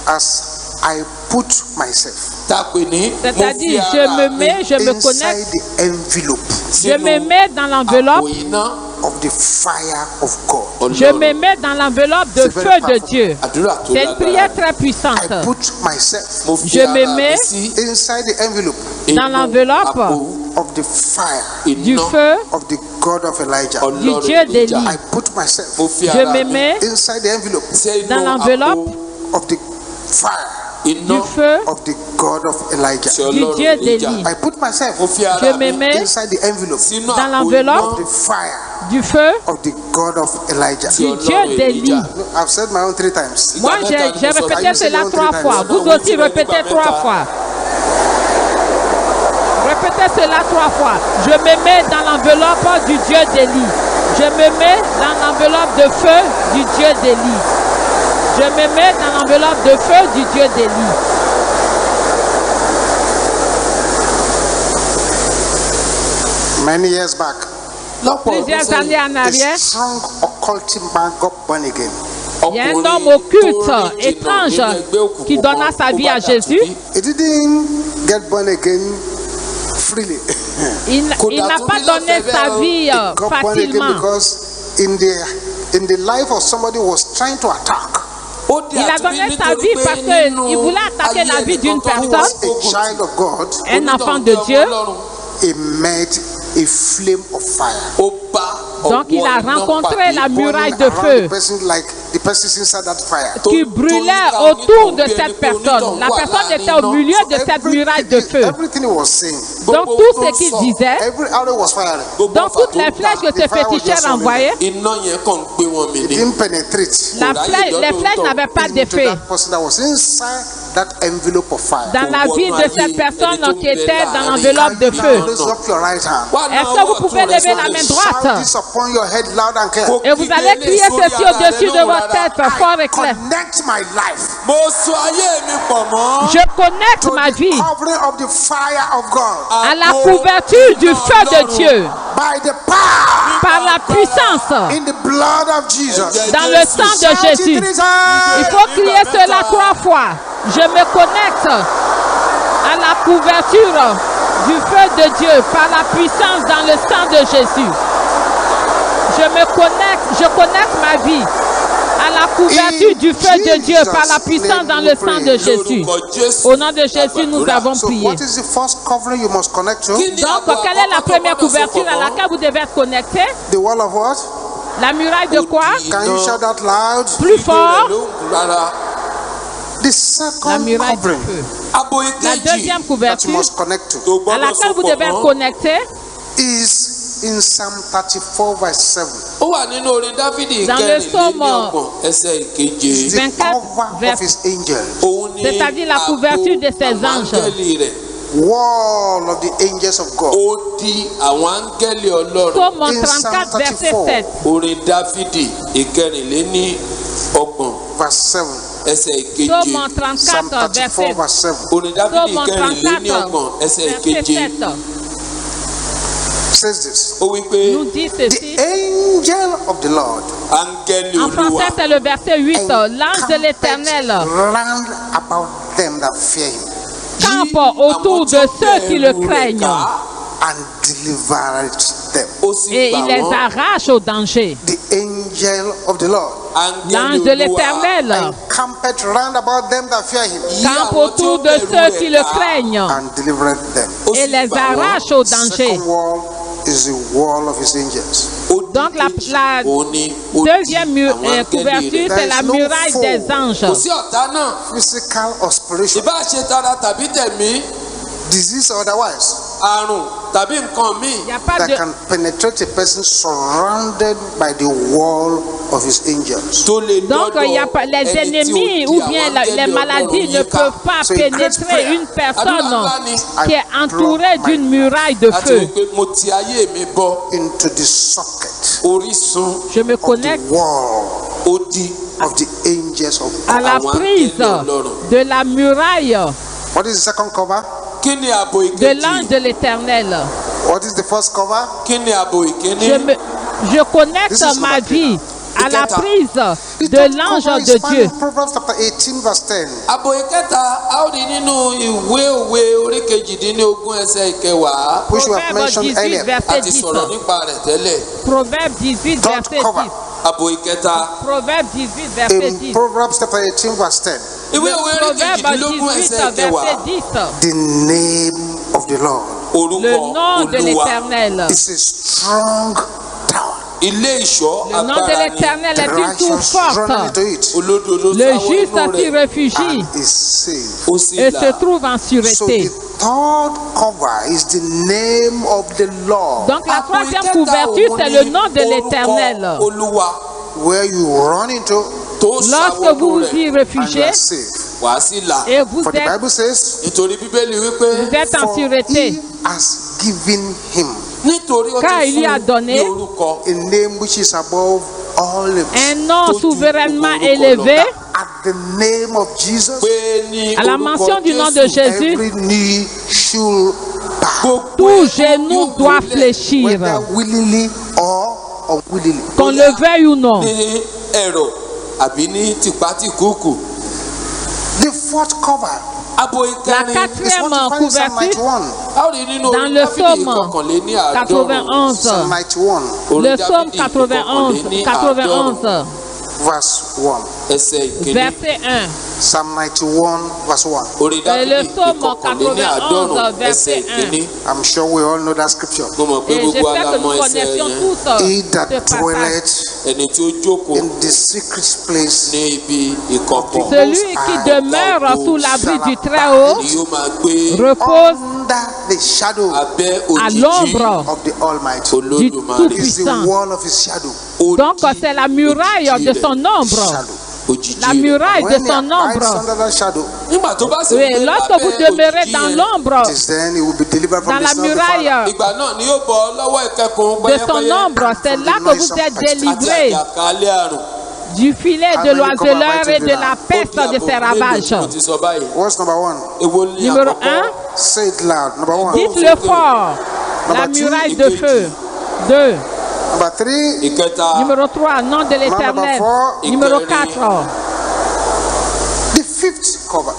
as I put myself tá a pè ní mo fi c'est-à-dire je ara me mi mets, je me inside connecte, the envelope je me sínú mets dans àpò l'enveloppe, iná of the fire of God. je me mets dans l'enveloppe de feu de Dieu. Àdúrà tó C'est une prière lágbára. très puissante. I put myself Mo fi Je me ara mi mets sí inside the envelope inú dans l'enveloppe àpò of the fire du iná feu of the God of Elijah. Ọlọ́run du Dieu d'Élie. Èlíjà. I put myself Mo fi Je ara me mi mets inside the envelope sínú dans l'enveloppe àpò of the fire iná du feu of the God of Elijah. tí du Ọlọ́run Dieu Èlíjà. d'Élie. I put myself Mo fi Je ara me mi mets inside the envelope sínú dans àpò l'enveloppe of the fire du feu of the God of Elijah. tí du Dieu Ọlọ́run d'Élie. Èlíjà. I've said my own 3 times. Moi, j'ai répété cela 3 fois. Vous aussi, répétez 3 fois. Répétez cela 3 fois. Je me mets dans l'enveloppe du Dieu d'Élie. Je me mets dans l'enveloppe de feu du Dieu d'Élie. Je me mets dans l'enveloppe de feu du Dieu d'Élie. Many years back, Plusieurs années en a arrière, strong occult man got born again. il y a un homme occulte, étrange, qui donna sa vie à Jésus. He didn't get born again freely. Il n'a pas donné sa vie He got born again facilement. because in the life of somebody who was trying to attack Il a donné sa vie parce qu'il voulait attaquer la vie d'une personne, a child of God, un enfant de Dieu. he met a flame of fire. Donc il a rencontré la muraille de Around feu the person, like the person inside that fire. qui brûlait autour de cette personne. La personne était au milieu de cette muraille de feu. Everything he was saying, Donc tout ce qu'il disait, every arrow was firing. donc toutes les flèches que ce féticheur envoyait, iná yẹn kàn gbé wọn mì It ní. didn't penetrate les flèches n'avaient pas into d'effet that person that was inside that envelope of fire. dans la vie de cette personne qui était dans l'enveloppe de Now feu. raise up your right hand. Est-ce que vous pouvez lever la main Shout droite? this upon your head loud and clear. Et vous allez crier ceci au-dessus de votre tête, fort et clair. Connect my life mo so ayé mi pọ̀ mọ́. Je connecte to ma the vie covering of the fire of God à la couverture du feu de Dieu by the power par la puissance in the blood of Jesus. dans le sang de Shout it Jésus. 3 times. Il faut crier cela 3 fois. Je me connecte à la couverture du feu de Dieu par la puissance dans le sang de Jésus. Je connecte ma vie à la couverture du feu de Dieu par la puissance dans le sang de Jésus. Au nom de Jésus, nous avons So prié. what is the first covering you must connect to? Donc, quelle est la première couverture à laquelle vous devez être connecté? The wall of what? La muraille de quoi? Can you shout that loud? Plus fort. The La second muraille du covering feu. abo La ìkejì deuxième that you couverture must connect to tó à gbọ́dọ̀ laquelle vous sopọ̀ devez être mọ́ connecté is in Psalm 34 verse 7. ó wà nínú orin Dáfídì Dans le psaume kẹrìnlélọ́gbọ̀n ẹsẹ̀ ìkeje. The 24 cover of verse- his angels. Òun ni C'est-à-dire la couverture de ses àwọn anges. áńgẹ́lì rẹ̀. Wall of the angels of God. Ó di àwọn áńgẹ́lì Ọlọ́run. Psaume In Psalm 34 verset 34. 7. Orin Dáfídì ìkẹrìnlélọ́gbọ̀n Verse 7. ẹsẹ̀ ìkeje. Psaume Psalm 34 34 verset verse 7 Orin Dáfídì Psaume 34 ìkẹrìnlélọ́gbọ̀n ẹsẹ̀ verset ìkeje. 7 says this. Ó wí pé nous dit The ceci. angel of the Lord áńgẹ́lì En Olúwa français, c'est le verset 8. L'ange de l'Éternel round about them that fear him campe autour de ceux qui le craignent and delivered them. ó sì et gbà il les wọ́n. arrache au danger. The angel of the Lord Áńgẹ́lì L'ange de Olúwa l'Éternel campeth round about them that fear him yí campe àwọn tí ó autour de bẹ̀rù ceux rẹ̀ qui le ká. craignent and delivered them. Ó sì et les gbà wọ́n. arrache au danger. Second wall is the wall of his angels. Ó di Donc la kejì, òun ni ó di deuxième àwọn áńgẹ́lì couverture, rẹ̀. c'est la muraille des Kò anges. sí ọ̀tá náà. Physical or spiritual, Ìbá ṣe tara tàbí tẹ̀mí, disease or otherwise, àrùn tàbí nǹkan míì. Il n'y a pas that de... can penetrate a person surrounded by the wall of his angels. Tó lè Donc, il y a pas, les ẹni tí ó ennemis di ou àwọn bien áńgẹ́lì les maladies Ọlọ́run ne yíká. peuvent pas So, a great pénétrer prayer. une personne Àdúrà ńlá ni qui est entourée d'une muraille de láti feu. wí pé mo ti ayé mi bọ Into the socket orísun Je me of the connecte wall odi. of the angels of à God. la Àwọn prise áńgẹ́lì Ọlọ́run. de la muraille What is the second cover? Kí ni ààbò de l'ange ìkejì? de l'Éternel. What is the first cover? Kí ni ààbò ìkíní? Je connecte This is ma number vie à la prise The de third l'ange cover is de found Dieu. in Proverbs chapter 18 verse 10. Ààbò ìkẹta a ó rí nínú ìwé òwe orí kejìdínlógún ẹsẹ̀ ìkẹwàá. Which we have Proverbe mentioned 18 earlier. A verset ti 10. sọ̀rọ̀ nípa rẹ̀ tẹ́lẹ̀. Proverbe 18 Third verset cover. 10. Ààbò ìkẹta. Proverbe 18 verset In 10. Proverbs chapter 18 verse 10. Ìwé òwe orí Proverbe kejìdínlógún 18 ẹsẹ̀ ìkẹwàá. verset 10. The name of the Lord Orúkọ Le nom de Olúwa. l'Éternel. is a strong tower. Ilé ìṣọ́ Le nom de agbára ni. l'Éternel The est une tour righteous run forte. into it Olódo ló Le sáwọ́ juste inú s'y rẹ̀. réfugie and is saved. Ó sì et là. se trouve en So sûreté. the third cover is the name of the Lord, Donc la Ààbò troisième ìkẹta couverture, òun c'est ni le nom de orúkọ l'Éternel. Olúwa where you run into tó sáwọ́ Lorsque vous inú vous rẹ̀. y and you réfugiez are saved. Wàá sì là. et vous For the êtes, Bible says, Nítorí Bíbélì wípé vous êtes en for sûreté, he has given him nítorí ó Car ti il lui a fún donné ní orúkọ a name which is above all names. un nom Tó ju souverainement gbogbo orúkọ élevé. lọ. At the name of Jesus, pé ní À la orúkọ mention du nom de Jésù, Jésus, every knee should bow, gbogbo tout ẹnu genou yóò doit wólẹ̀. fléchir, whether willingly or unwillingly. qu'on le veuille ou non. ní ẹ̀rọ àbí ní tìpátìkúùkù. The fourth cover Abo La ìkẹrin is quatrième what you find in Psalm couverture, 91. a ó rí nínú dans orin le Dáfídì psaume ìkọkànléní àádọ́rùn-ún. 91. Psalm 91, Orin Le psaume Dáfídì 91, ìkọkànléní àádọ́rùn-ún. 91, verse 1. ẹsẹ̀ ìkíní. verset 1. Psalm 91, verse 1. Orin Dáfídì le psaume ìkọkànléní 91, àádọ́rùn-ún verset ẹsẹ̀ ìkíní. I'm sure we all know that scripture. Mo mọ̀ pé Et gbogbo j'espère que alamọ nous ẹsẹ̀ connaissions yẹn. tous He ce that passage. dwelleth Ẹni tí ó jókòó in the secret place ní ibi ìkọ̀kọ̀ Celui qui demeure sous l'abri du Très-Haut ni yóò máa gbé repose under the shadow abẹ́ à òjìji l'ombre of the Almighty. du Olódùmarè. Is the Tout-Puissant. wall of his shadow. Donc c'est la muraille de son ombre. Shadow. òjìji La rẹ̀. muraille de When he son abides ombre. under that shadow, Nígbà tó bá sì Oui, gbé lorsque lábẹ́ vous demeurez òjìji dans yẹn, l'ombre it is then he will be delivered dans from the la snare of the fowler. muraille ìgbà náà ni yóò bọ́ lọ́wọ́ ìkẹkùn de son pẹ́yẹpẹ́yẹ ombre, c'est là que vous êtes àti délivrés àjàkálẹ̀ àrùn. du filet de l'oiseleur et de la peste de ses ravages. Mo ti sọ báyìí. What's number one? Èwo ni Numéro àkọ́kọ́? 1, Say it loud. Number one. dites-le fort. La Number two, muraille de feu. 2. Number three. Ìkẹta. Numéro 3, nom de l'Éternel. four. Numéro 4, The fifth cover.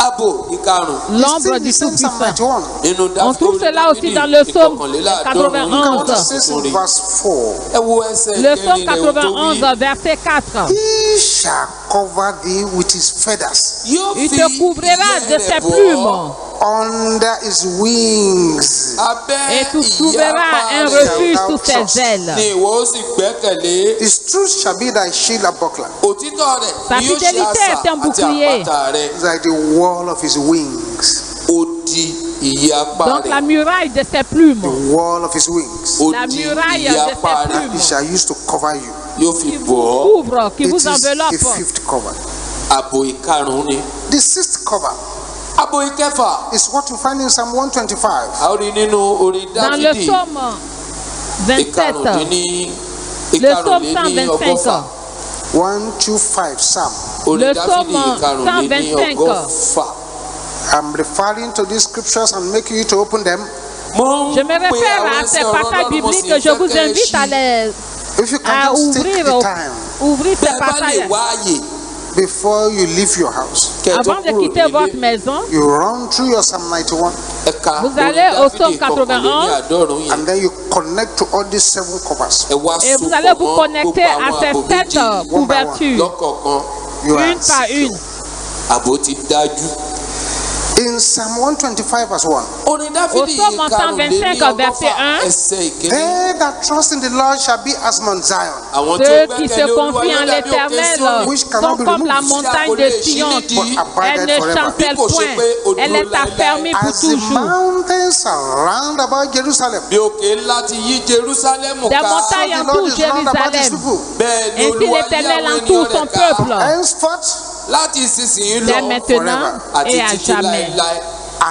Abo ìkarùn. l'ombre It's du still the same Psalm Tout-Puissant. 91. Nínú On trouve cela aussi dans le psaume 91. This is in verse 4. Ẹ wo ẹsẹ̀ Le psaume kẹrin rẹ̀ ohun tó wí. 91, verset 4. He shall cover thee with his feathers. Yóò Il fi te couvrira de ìyẹ́ ses rẹ̀ bọ́ plumes Under his wings. abẹ́ et tu trouveras un ìyapa rẹ̀ refuge sous ses ailes. ni ìwọ ó sì gbẹ́kẹ̀lé. His truth shall be thy shield and buckler. Òtítọ́ rẹ̀ Sa ni yóò ṣe fidélité asà est un àti bouclier. àpáta rẹ̀. It's like the wall of his wings. Ó di ìyapa Donc la rẹ̀. muraille de ses plumes. The wall of his wings. Ó La di muraille de ìyapa ses rẹ̀. He plumes shall use to cover you. Yóò fi qui bọ̀ vous ọ́. couvre, qui It vous is a enveloppe. fifth cover. Àbò ìkarùn-ún ni. The sixth cover Àbò ìkẹfà. is what you find in Psalm 125. A ó rí nínú orin Dans le Dáfídì. psaume 27, le psaume 125, 125 Psalm. Orin Le Dáfídì psaume ìkarùnléní 125. ọgọ́fà. I'm referring to these scriptures and making you to open them. je me réfère à ces passages bibliques que je vous invite à les If you can à just take ouvrir, the time ouvrir ces Bẹ́ẹ̀ bá lè passages. wá àyè before you leave your house. kẹ́ ẹ tó Avant de kúrò quitter votre nílé. maison, You run through your Psalm 91 Ẹ̀ka Vous allez au psaume 91 yẹn. and then you connect to all these 7 covers. Ẹ wá et vous sopọ̀ allez vous mọ́ connecter gbogbo à àwọn ces àbò 7 méjì couvertures, lọ́kọ̀ọ̀kan. You are une par secure. une. Àbò ti dájú. In Psalm 125 verse 1. Orin Dáfídì Au psaume 125, verset 1. ẹsẹ̀ ìkíní. They that trust in the Lord shall be as Mount Zion, Àwọn tó Ceux qui gbẹ́kẹ̀lé se Olúwa confient en yóò dàbí òkè l'Éternel Síónì. sont comme la montagne de Sion. Elle ne chancelle point. Elle est affermie pour as the toujours. mountains surround about Jerusalem. Bí òkè ńlá ti yí Jerúsálẹ́mù Des ká. montagnes The Lord entourent is round about his Jérusalem. people. Bẹ́ẹ̀ ni Ainsi Olúwa yí l'Éternel àwọn entoure ènìyàn son rẹ̀ ká. peuple Henceforth, Láti ìsinsìnyí lọ dès maintenant àti et à títí jamais. láéláé.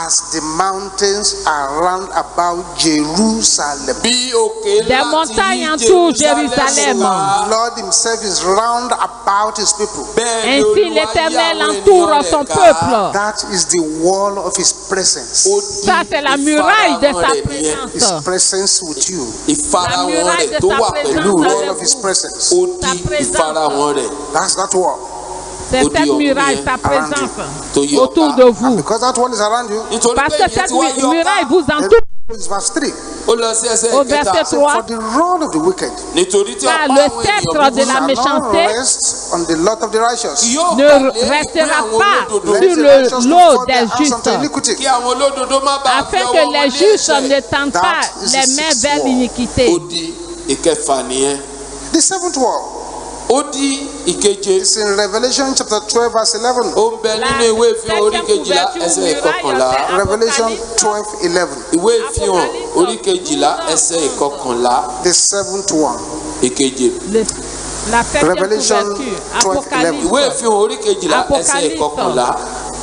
as the mountains are round about Jerusalem. Bí òkè Des ńlá ti montagnes yí entourent Jerúsálẹ́mù Jérusalem. ká. The Lord himself is round about his people. Bẹ́ẹ̀ ni Ainsi Olúwa yí l'Éternel àwọn entoure ènìyàn son rẹ̀ ká. peuple. That is the wall of his presence. Ó di Ça, c'est la muraille de ìfarahàn sa rẹ̀ nìyẹn. His présence. presence with you. Ìfarahàn La muraille rẹ̀ de tó sa wà présence pẹ̀lú The rẹ̀. wall avec of his presence. Ó Sa di présence. ìfarahàn rẹ̀ That's that wall. C'est Ó di cette ọ̀gbìn muraille, yẹn sa présence tó yí autour ọ̀ká. de And vous. because that wall is around you, Nítorí Parce pé que ìyẹn cette ti wá yí muraille ọ̀ká. vous entoure. it's verse 3. Ó lọ sí ẹsẹ̀ Au ìkẹta. verset 3. For the rod of the wicked Nítorí tí Car ọ̀pá le àwọn sceptre ènìyàn de la búburú méchanceté shall not rest on the lot of the righteous. kì yóò ne bà lé ìpín restera àwọn pas olódodo. Let sur the le righteous lot look for des their hands unto justes, iniquity. Kí àwọn olódodo má bàa fi afin ọwọ́ que wọn les lé justes ẹ̀ṣẹ̀. ne tentent That pas is les the mains sixth vers wall. Ó l'iniquité. di ìkẹfà nìyẹn. The seventh wall Ó di ìkeje. is in Revelation chapter 12 verse 11. Ó ń bẹ nínú ìwé ìfihàn orí kejìlá ẹsẹ̀ ìkọkànla. Revelation 12, 11. Ìwé ìfihàn orí kejìlá ẹsẹ̀ ìkọkànlá. The seventh one. Ìkeje. La septième Revelation couverture, 12, Apocalypse. Ìwé ìfihàn orí kejìlá ẹsẹ̀ Apocalypse. ìkọkànlá.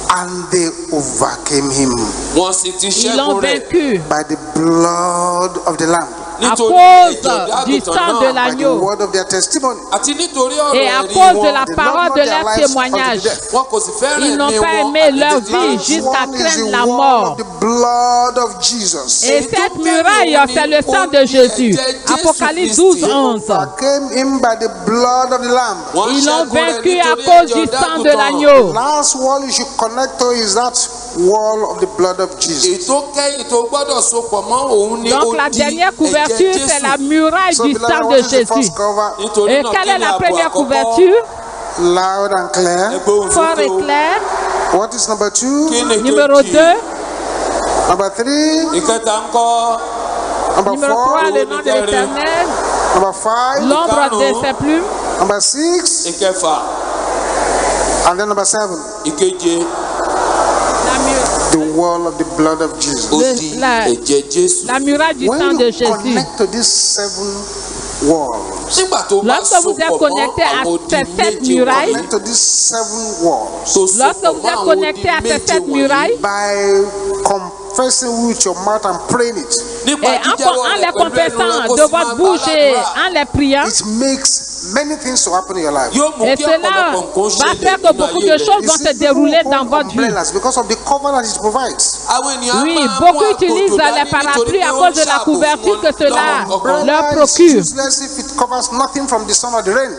And they overcame him Wọ́n sì ti Ils l'ont ṣẹ́gun rẹ̀ vaincu by the blood of the Lamb, à nítorí cause ẹ̀jẹ̀ du àgùntàn sang de náà by the l'agneau word of their testimony. àti nítorí ọ̀rọ̀ et à ẹ̀rí cause de la wọn. parole de leur témoignage. Wọn kò sì fẹ́ràn Ils n'ont ẹ̀mí pas wọn aimé àti leur títí vie láé. jusqu'à One is craindre the la wall mort. of the blood of Jesus. Et cette muraille, c'est le sang de Jésus. Apocalypse 12, 11. Overcame him by the blood of the Lamb. Wọ́n Ils l'ont ṣẹ́gun rẹ̀ vaincu à nítorí cause ẹ̀jẹ̀ du sang de ọ̀dọ́-àgùntàn. l'agneau. Last wall you should connect to is that wall of the blood of Jesus. Ètò kẹ́yìn tó gbọ́dọ̀ sopọ̀ mọ́ òun ní Donc la odi dernière couverture, ẹ̀jẹ̀ c'est la Jésù. muraille So du beloved, sang de what is the Jésus. first cover? Nítorí Et náà quelle kí est ni la àbọ̀ première àkọ́kọ́? couverture? Loud and clear. Ẹgbẹ́ Fort et òfin clair. What is number 2? kí ni Numéro kejì? 2. Number 3? Ìkẹta ń kọ́ Number Numéro 4? 3, le nom de l'Éternel. Number 5? L'ombre de ses plumes. Number 6? ìkẹfà And then number 7? ìkeje La, The wall of the blood of Jesus. ó Le- di la- ẹ̀jẹ̀ Jésù. la muraille du sang When de you Jésus. connect to these 7 walls. Nígbà tó bá Lorsque vous êtes sopọ̀ mọ́ connecté à àwọn odi ces sept méje murailles, wọ̀nyí, To these 7 walls. tó lorsque sopọ̀ vous mọ́ êtes àwọn connecté à odi ces méje 7 wọ̀nyí, murailles, By confessing with your mouth and praying it, nípa et jíjẹ́wọ́ en rẹ̀ les pẹ̀lú ẹnu rẹ̀ confessant kó de sì máa votre bouche et gbàdúrà, en les priant, it makes many things to happen in your life. yóò mú et kí cela ọ̀pọ̀lọpọ̀ nǹkan va ṣẹlẹ̀ faire que nínú beaucoup ayé de rẹ̀. choses You vont see, se people dérouler hold dans votre vie. umbrellas because of the cover that it provides. Àwọn ènìyàn á Oui, máa mú beaucoup àkójọ utilisent dání les nítorí parapluies pé à ó cause ń de la ṣààbò couverture fún que wọn cela lọ́wọ́ nǹkan kan. leur Umbrella is procure. useless if it covers nothing from the sun or the rain.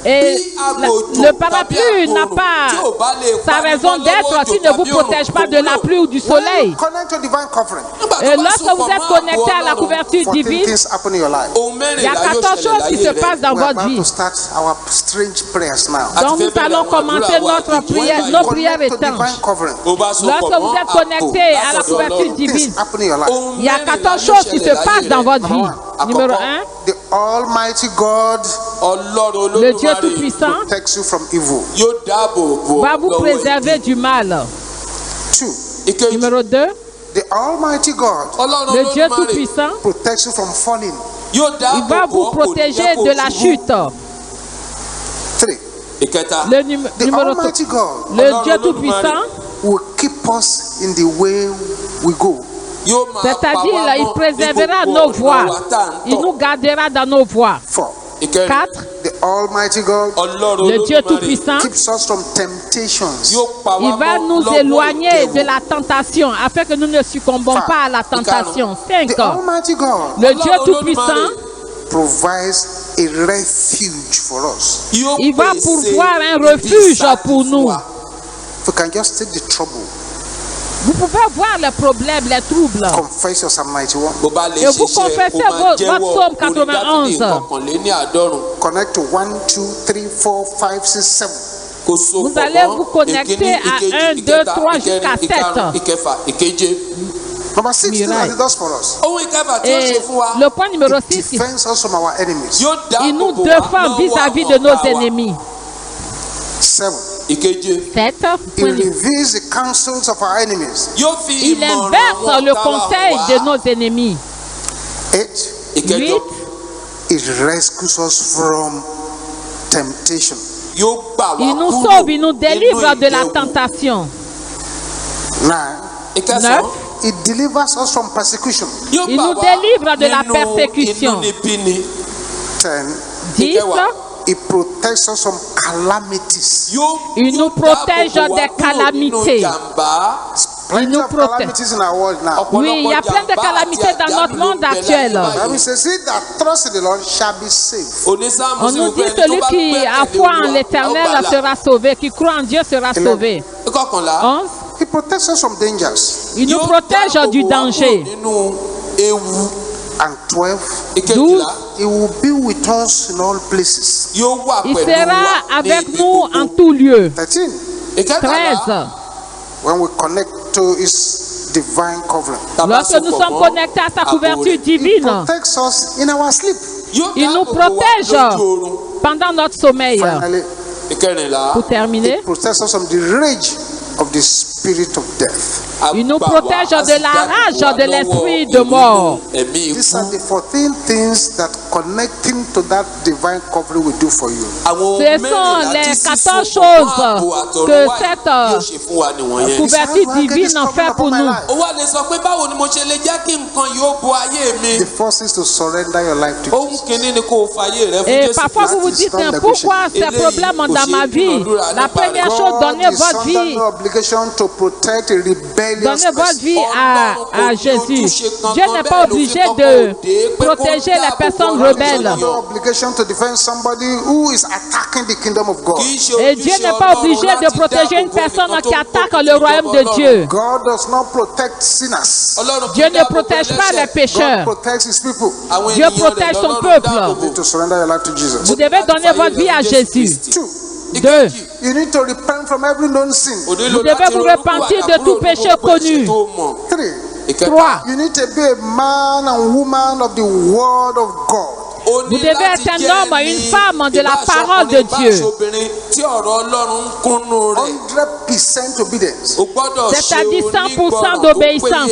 Et Bí àgbòjò le tàbí parapluie n'a àgbòrò pas tí ò bá lè sa pani raison mọ́ d'être lọ́wọ́ s'il òjò ne vous tàbí òrùn protège kò pas de la wúlò. pluie ou du When soleil. you connect to divine covering, Nígbà tó Et bá lorsque sopọ̀ vous êtes mọ́ connecté à la ààbò Ọlọ́run, couverture 14 divine, things happen in your life. ohun il y a mẹ́rìnlá yóò 14 ṣẹlẹ̀ choses qui láyé se rẹ̀. passent dans We're votre about vie. to start our strange prayers now. A ti Donc fẹ́ nous bẹ̀rẹ̀ allons àwọn commencer àdúrà wa notre ìdíje prière, báyìí. nos prières Connect to divine étanches. covering. Ó bá sopọ̀ Lorsque mọ́ vous êtes ààbò connecté à la látọ̀dọ̀ couverture Ọlọ́run. divine, Things happen in your life. Ohun il y a mẹ́rìnlá 14 yóò choses qui se ṣẹlẹ̀ passent láyé dans rẹ̀. votre vie. Numéro Àkọ́kọ́, 1, The Almighty God Ọlọ́run le Dieu Olódùmarè Tout-Puissant protects you from evil. yóò dáàbò bò va vous lọ́wọ́ préserver ibi. du mal. 2. Ìkejì, Numéro 2, The Almighty God Ọlọ́run le Dieu Olódùmarè Tout-Puissant, protects you from falling. yóò il dáàbò va bò vous ọ́, kò ní protéger jẹ́ kó de la ṣubú. chute. 3. Ìkẹta, Le The numéro 3, Almighty God le Ọlọ́run Dieu Olódùmarè Tout-Puissant, will keep us in the way we go. yóò máa pa c'est-à-dire wá il mọ́ préservera ní nos gbogbo voies. ọ̀nà wa tá à ń Il tọ̀. nous gardera dans nos voies. 4. Ìkẹrin, 4, The Almighty God Ọlọ́run le Dieu Olódùmarè Tout-Puissant, keeps us from temptations. yóò pa wá il va mọ́ nous lọ́wọ́ éloigner ìdẹ̀wò. de la tentation afin que nous ne succombons pas à la tentation. 5, The Almighty God le Dieu Ọlọ́run Tout-Puissant, Olódùmarè provides a refuge for us. yóò il va pèsè pourvoir un ibi refuge ìsádi pour fún nous. wa. If you can just take the trouble, Vous pouvez voir les problèmes, les troubles. confess your Psalm 91, Bó bá lè Et vous ṣiṣẹ́, confessez ó máa votre jẹ́wọ́ psaume orí 91. Dáfídì kọkànléníàádọ́rùn. connect to 1, 2, 3, 4, 5, 6, 7. Kò so Vous pọ̀ allez mọ́ vous connecter ìkíní, à ìkejì, 1, 2, ìkẹta, 3 ìkẹrin, jusqu'à ìkarùn-ún, 7. ìkẹfà, ìkeje. Number 6 thing that Miracle. it does for us. Ohun ìkẹfà tí ó Et ṣe fún wa le point numéro It 6, defends us from our enemies. yóò il nous dáàbò bò wá défend lọ́wọ́ vis-à-vis de nos ọ̀tá wa. ennemis. 7. Ìkeje, 7, It reveals the counsels of our enemies. yóò fi il ìmọ̀ràn inverse àwọn le ọ̀tá wa conseil wá. de nos ennemis. 8. 8, It rescues us from temptation. yóò gbà wá Il nous kúrò sauve, il nous délivre nínú de la ìdẹ̀wò. tentation. 9. 9, It delivers us from persecution. yóò Il gbà nous wá délivre de la nínú persécution. inúnibíni. 10. 10, It protects us from calamities. Il nous protège des calamités. Plenty nous of protège. calamities in our world now. Oui, il y a plein de calamités dans notre monde actuel. The Bible says, "He that trusts in the Lord shall be saved." On nous dit celui qui a foi en l'éternel sera sauvé, qui croit en Dieu sera sauvé. 11, He protects us from dangers. il nous protège du danger. And 12, 12, He will be with us in all places. il sera avec nous en tout lieu. 13, 13, when we connect to His divine covering, lorsque nous sommes connectés à sa couverture He divine, protects us in our sleep. il nous protège pendant notre sommeil. Finally, Pour terminer, He protects us from the rage of the spirit of death. il nous protège de la rage de l'esprit de mort. These are the 14 things that connecting to that divine covering will do for you. Ce sont les 14 choses que cette couverture divine en fait pour nous. Ó wá lè sọ pé báwo ni mo ṣe lè jẹ́ kí nǹkan yóò bo ayé mi. The first is to surrender your life to Ohun Jesus. kìíní ni kò fàyè rẹ fún Et Jésù. parfois vous vous dites, pourquoi ces problèmes dans ma vie? La première chose, donnez God votre is vie. under no obligation to protect a rebellious Donnez votre person. vie à Jésus. Dieu n'est pas obligé de protéger les personnes rebelles. No obligation to defend somebody who is attacking the kingdom of God. Et Dieu n'est pas obligé de protéger une personne qui attaque le royaume de Dieu. God does not protect sinners. Dieu ne protège pas les God pécheurs. protects His people. Dieu protège son peuple. You need to surrender your life to Jesus. Vous devez donner votre vie à Jésus. 2. 2. You need to repent from every known sin. Vous devez vous repentir de tout péché connu. 3. 3. You need to be a man and woman of the word of God. Vous devez être un homme, une femme de la parole de Dieu. 100% obedience. C'est-à-dire 100% d'obéissance.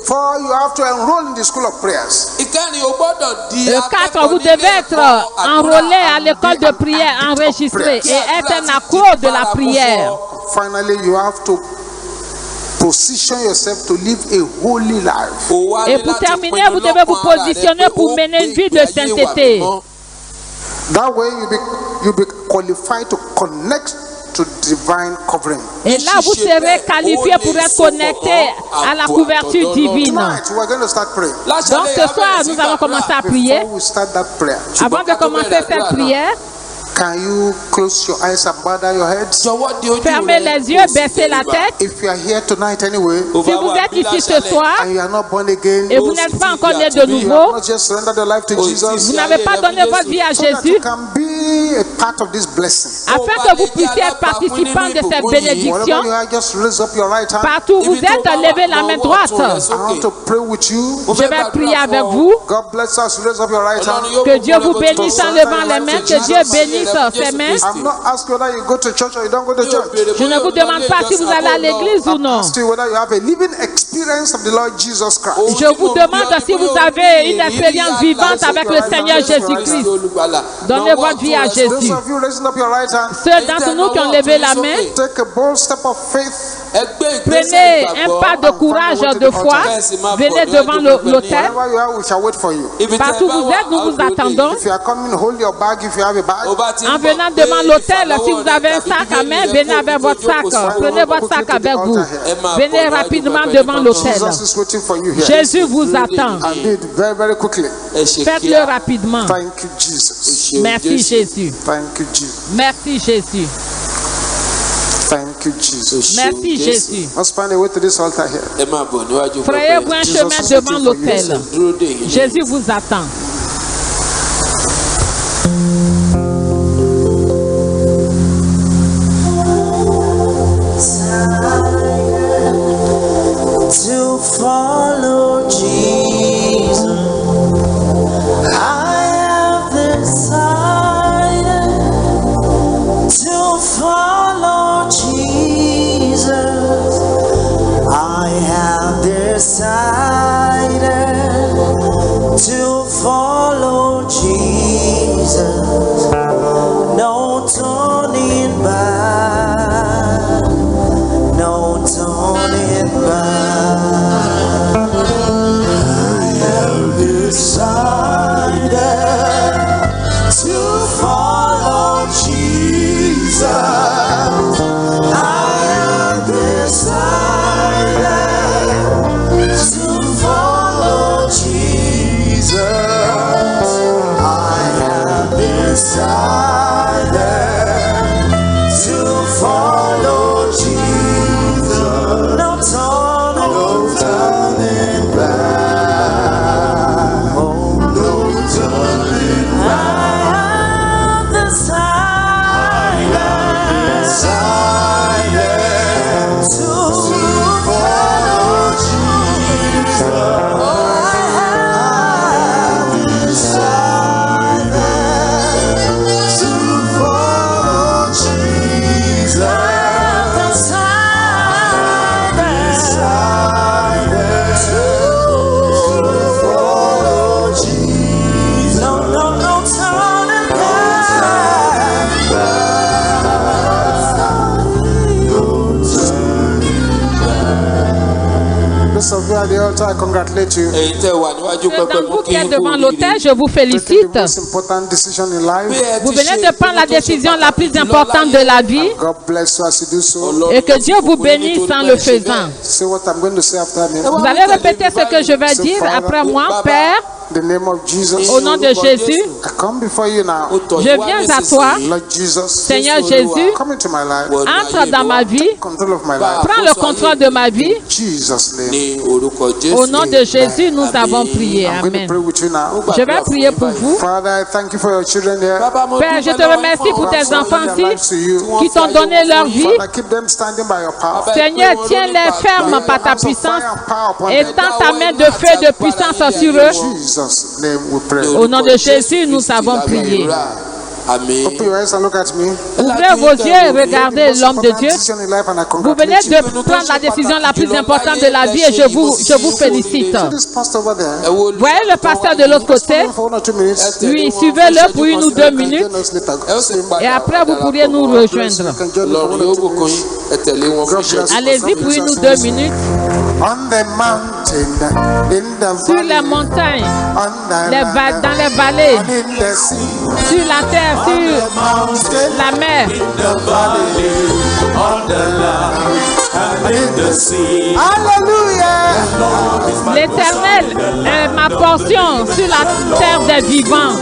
4, you have to enroll in the school of prayers. 4, vous devez être enrôlé à l'école de prière, enregistré et être un accord de la prière. Finally, you have to position yourself to live a holy life. Et pour terminer, vous devez vous positionner pour mener une vie de sainteté. That way, you be qualified to connect to divine covering. Et là, vous serez qualifié pour être connecté à la couverture divine. Tonight, we are going to start praying. Donc ce soir, nous allons commencer à prier. Before we start that prayer, Avant de commencer cette prière, can you close your eyes and bow down your heads? fermez les yeux, baissez la tête. If you are here tonight anyway, Si vous êtes ici ce soir and you are not born again, et vous n'êtes pas encore né de you have nouveau, not just surrendered your life to Jesus, vous n'avez pas donné votre vie à so that Jésus, you can be a part of this blessing. afin que vous puissiez être participant de cette bénédiction. Wherever you are, just raise up your right hand. Partout où vous êtes, levez la main droite. I want to pray with you. Je vais prier avec vous. God bless us. Raise up your right hand. Que Dieu vous bénisse en levant les mains. Que Dieu bénisse ses mains. I'm not asking whether you go to church or you don't go to church. Je ne vous demande pas si vous allez à l'église ou non. Ask you whether you have a living experience of the Lord Jesus Christ. Je vous demande si vous avez une expérience vivante avec le Seigneur Jésus-Christ. Donnez votre vie à Those Jésus. of you raising up your right hand, Ceux d'entre nous qui ont levé la main, take a bold step of faith. prenez un pas de courage, de foi. Venez devant l'autel. Wherever you are, we shall wait for you. Partout où vous êtes, nous vous attendons. If you are coming, hold your bag if you have a bag. En venant devant l'autel, si vous avez un sac à main, venez avec votre sac. Prenez votre sac avec vous. Venez rapidement devant l'autel. Jesus is waiting for you here. Jésus vous attend. And do it very, very quickly. Faites-le rapidement. Thank you, Jesus. Merci Jésus. Thank you, Jesus. Merci Jésus. Thank you, Jesus. Merci Jésus. Let's find a way to this altar here. Frayez-vous un chemin devant l'autel. Jésus vous attend. To follow Jesus, I have decided to follow Jesus. I have decided to follow Jesus. No turning back, no turning back. Decided to follow Jesus. I have decided to follow Jesus. I have decided to follow Jesus. No turning back. At the altar, I congratulate you. Ceux d'entre vous qui êtes devant l'autel, je vous félicite. The most important decision in life. Vous venez de prendre la décision la plus importante de la vie. God bless you as you do so. Et que Dieu vous bénisse en le faisant. Say what I'm going to say after me. Vous allez répéter ce que je vais dire après moi. Père, In the name of Jesus. au nom de Jésus, I come before you now. je viens à toi. Lord Jesus. Seigneur Jésus, Come into my life. entre dans ma vie. Control of my life. Prends le contrôle de ma vie. Jesus' name. Au nom de Jésus, nous avons prié. I'm going to Amen. pray with you now. Je vais prier pour vous. Father, I thank you for your children here. Père, je te remercie pour tes enfants-ci qui t'ont donné leur vie. Father, keep them standing by your power. Seigneur, tiens-les fermes par ta puissance et tends ta main de feu de puissance sur eux. In Jesus' name we pray. Au nom de Jésus, nous avons prié. Amen. Open your eyes and look at me. Ouvrez vos yeux et regardez l'homme de Dieu. Decision in life and I Vous venez congratulate you. de prendre la décision la plus importante de la vie et je vous félicite. See this pastor over there? Voyez le pasteur de l'autre côté. For 1 or 2 minutes. Lui, suivez-le pour 1 ou 2 minutes Join us later. et après vous pourriez nous rejoindre. You can join me for 1 or 2 minutes. God bless you. Allez-y pour 1 ou 2 minutes. On the mountain, in the Sur les valley, montagnes, on the land, dans les vallées, and in the sea, sur la terre, sur mountain, la mer. hallelujah. L'Éternel est ma portion sur la terre des vivants.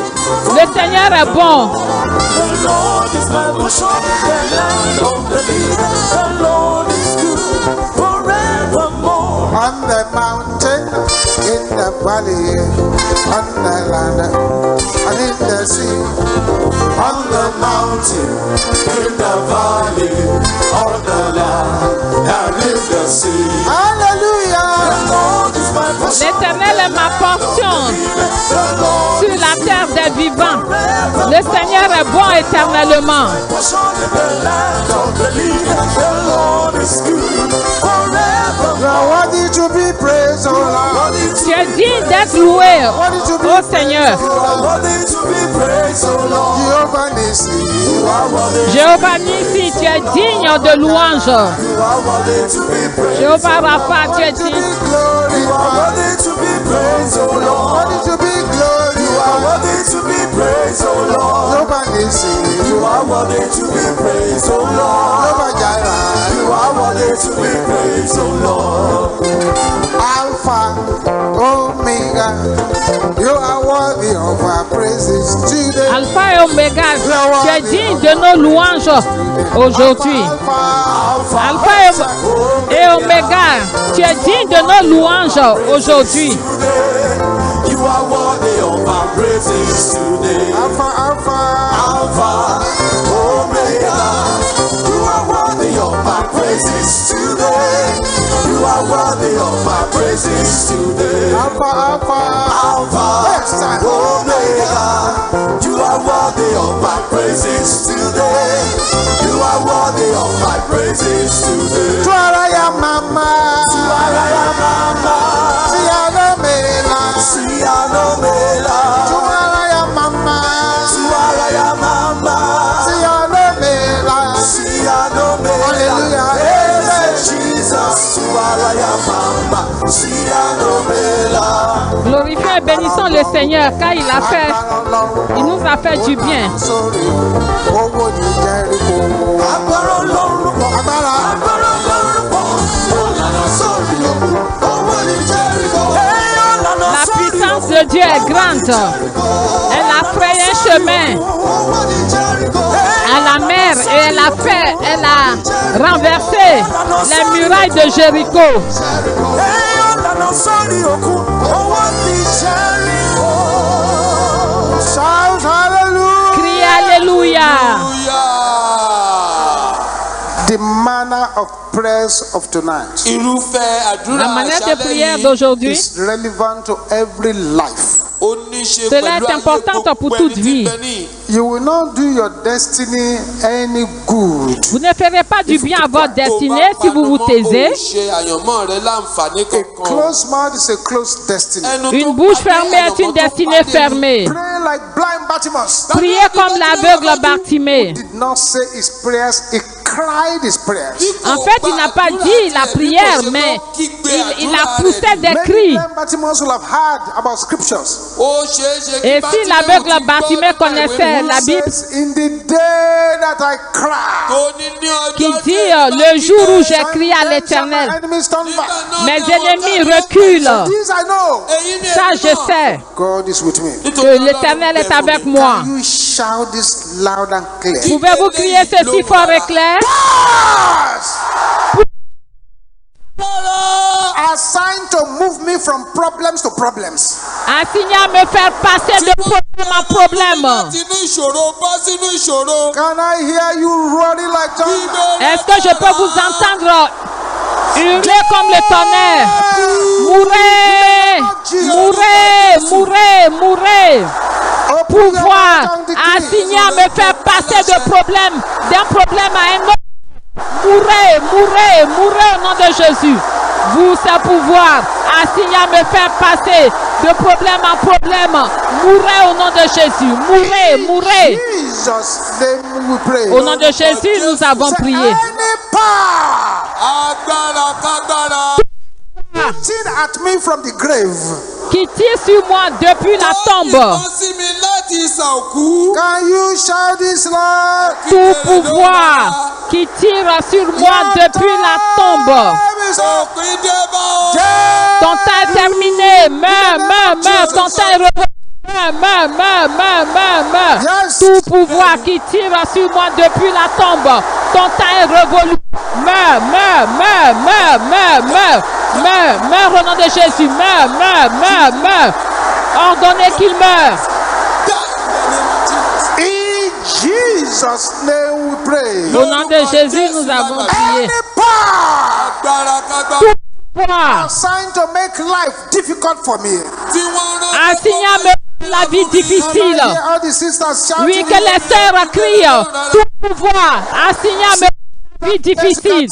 Le Seigneur est bon. On the mountain, in the valley, on the land, and in the sea. On the mountain, in the valley, on the land, and in the sea. Hallelujah. L'Éternel est ma portion sur la terre des vivants. Le Seigneur est bon éternellement. You are worthy to be praised, O Lord. Tu es digne d'être loué, ô Seigneur. Jehovah Nissi, you are worthy. Jéhovah Nissi, tu es digne de louange. Jéhovah Rapha, tu es digne. Glory, you are worthy to be praised, O Lord. Worthy to be glory, you are worthy to be praised, O Lord. Jehovah Nissi, you are worthy to be praised, O Lord. Jehovah Jireh, you are worthy to be praised, O Lord. Alpha, Omega, you are worthy of our praises today. Alpha et Oméga, tu es digne de nos louanges aujourd'hui. Alpha et Oméga, tu es digne de nos louanges aujourd'hui. You are worthy of our praises today. Alpha, Omega. You are worthy of our praises today. You are worthy of our praises today. Alpha, Omega. You are worthy of my praises today. You are worthy of my praises today. Tuaraya mama, Tuaraya mama, Siano Mela, Tuaraya mama, Siano Mela, Hallelujah. Amen, Jesus. Tuaraya mama, Siano Mela. Glorifions et bénissons le Seigneur car il nous a fait du bien. Sorry, owó ni Jericho. Agbára Ọlọ́run pọ̀. Agbára. Agbára Ọlọ́run pọ̀. Ó lànà sórí òkun. Owó ni Jericho. La puissance de Dieu est grande. Elle a frayé un chemin Owó ni Jericho. à la mer et elle a renversé les murailles de Jéricho. Ó lànà sórí òkun. Owó ni Jericho. Shout hallelujah. Criez Alléluia. The manner of prayers of tonight Irúfẹ́ àdúrà La manière de prière àṣálẹ́ yìí d'aujourd'hui, is relevant to every life. ó ní ṣe Cela pẹ̀lú est importante ayé pour gbogbo toute ẹni tí vie. ń bẹ níyì. You will not do your destiny any good vous ne ferez pas du bien à votre destinée si vous vous taisez. Ó ṣe àyànmọ́ rẹ láǹfààní A kankan. closed mouth is a closed destiny. Ẹnu tó Une bouche pàdé fermée est une àyànmọ́ tó destinée pàdé fermée. Pray like blind Bartimaeus. Priez comme l'aveugle Bartimée. Did not say his prayers, he cried his prayers. En fait, il n'a pas dit la prière, mais il a poussé des Many cris. blind Bartimaeus will have heard about scriptures. Ó ṣeé ṣe kí Et si l'aveugle Bartimée connaissait la Bible, Says, in the day that I cried, tó ní ní qui ọjọ́ dit le jour où j'ai crié à then shall my l'Éternel, enemies turn back. mes ennemis reculent. This I know. Ça, je sais God is with me. que l'Éternel est avec moi. Can you shout this loud and clear? Pouvez-vous crier ceci fort et clair? I assigned to move me from problems to problems. Assigné à me faire passer de problème en problème. láti inú ìṣòro bọ́ sínú ìṣòro. Can I hear you roaring like thunder? Est-ce que je peux vous entendre hurler comme le tonnerre? Mourez! Mourez! Mourez! Mourez! Pouvoir assigné à me faire passer de problème, d'un problème à un autre. Mourez! Mourez! Mourez au nom de Jésus. Vous, ce pouvoir assigné à me faire passer de problème en problème. Mourez au nom de Jésus. Mourez! Mourez! Jesus' name we pray. Au nom de Jésus, nous avons prié. Any power agbára kágbára. shooting at me from the grave. Qui tire sur moi depuis la tombe. Wọ́n sí mi láti ìsà òkú. Can you shout this loud? Tout pouvoir qui tire sur moi depuis la tombe. Òpin dé bá ọ. Ton temps est terminé. Meurs, meurs, meurs. Ton temps est revenu. Meurs, meurs, meurs, meurs, meurs, meurs. Yes. Tout pouvoir qui tire sur moi depuis la tombe. Ton temps est révolu. Meurs, meurs, meurs, meurs, meurs, meurs. Meurs, meurs au nom de Jésus. Meurs, meurs, meurs, meurs. Ordonnez qu'il meure. In Jesus' name we pray. Au nom de Jésus, nous avons prié. Any power Agbára kágbára. Tout pouvoir assigned to make life difficult for me. Tí wọ́n rán assigné à me rendre la vie difficile. Can I hear all the sisters shouting? Oui, que les sœurs crient. Tout pouvoir assigné à me rendre la vie difficile.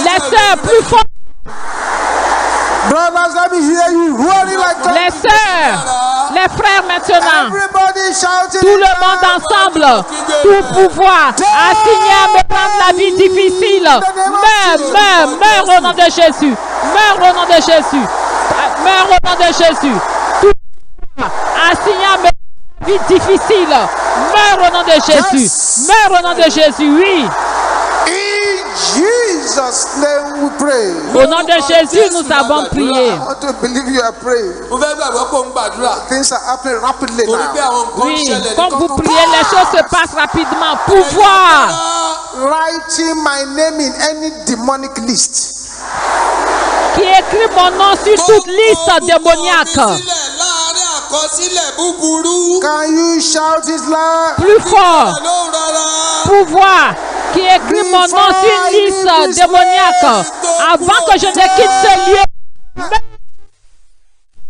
Les sœurs plus fortes. Brothers, let me hear you roaring like thunder. Les sœurs, les frères maintenant. Everybody shouting. Tout le it monde loud. ensemble. Tout pouvoir assigné à me rendre la vie difficile. Meurs, meurs, meurs au nom de Jésus. Meurs au nom de Jésus. Meurs au nom de Jésus. Tout pouvoir assigné à me rendre la vie difficile. Meurs au nom de Jésus. Meurs au nom de Jésus, oui. In Jesus' name we pray. Au nom de Jésus, nous avons prié. I want to believe you are praying. mo fẹ́ gbàgbọ́ kó ń gbàdúrà. Things are happening rapidly torí pé now. àwọn nǹkan ń Oui, ṣẹlẹ̀ comme vous kọ́kọ́. priez, les choses se passent rapidement. Pouvoir Writing my name in any demonic list. qui écrit mon nom sur toute liste démoniaque. sílẹ̀ láàárín àkọsílẹ̀ búburú. Can you shout it loud? Plus fort, ló rọra. pouvoir qui écrit mon nom sur une liste démoniaque. Avant que je ne quitte ce lieu,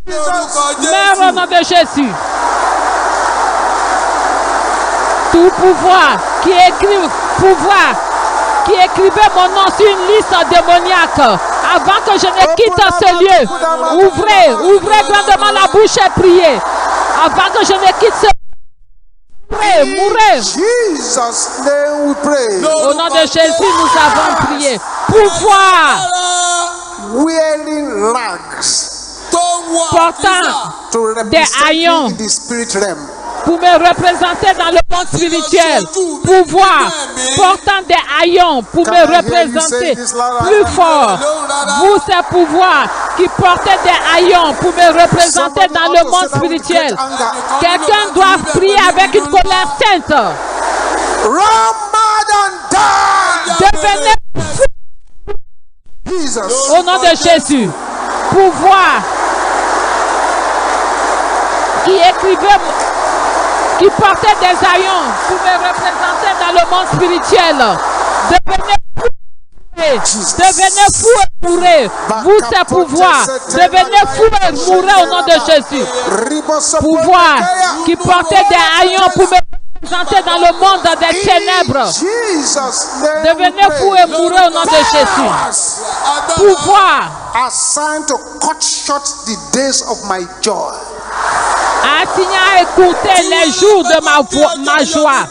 Orúkọ meurs au Jésù. nom de Jésus. Tout pouvoir qui écrivait mon nom sur une liste démoniaque. Avant que je ne quitte ce lieu, ouvrez grandement la bouche et priez. Avant que je ne quitte ce lieu, mourrez. Jesus' name we pray. Au nom de Jésus, nous avons prié. Pouvoir Wearing rags tó ń wọ portant to represent Des haillons. in the spirit realm. pour me représenter dans le monde spirituel. Pouvoir portant des haillons pour me représenter plus fort. Vous, ces pouvoirs qui portez des haillons pour me représenter dans le monde spirituel. Quelqu'un doit prier avec une colère sainte. Run mad and die. Devenez fou Jesus. au nom de Jésus. Pouvoir qui portait des haillons pour me représenter dans le monde spirituel. Devenez fou et mourrez. Vous, ces pouvoirs, devenez fou et mourrez au nom de Jésus. Pouvoir qui portait des haillons pour me représenter dans le monde des ténèbres. Devenez fou et mourrez au nom de Jésus. Pouvoir assigned to cut short the days of my joy. assigné à écouter les jours de ma joie.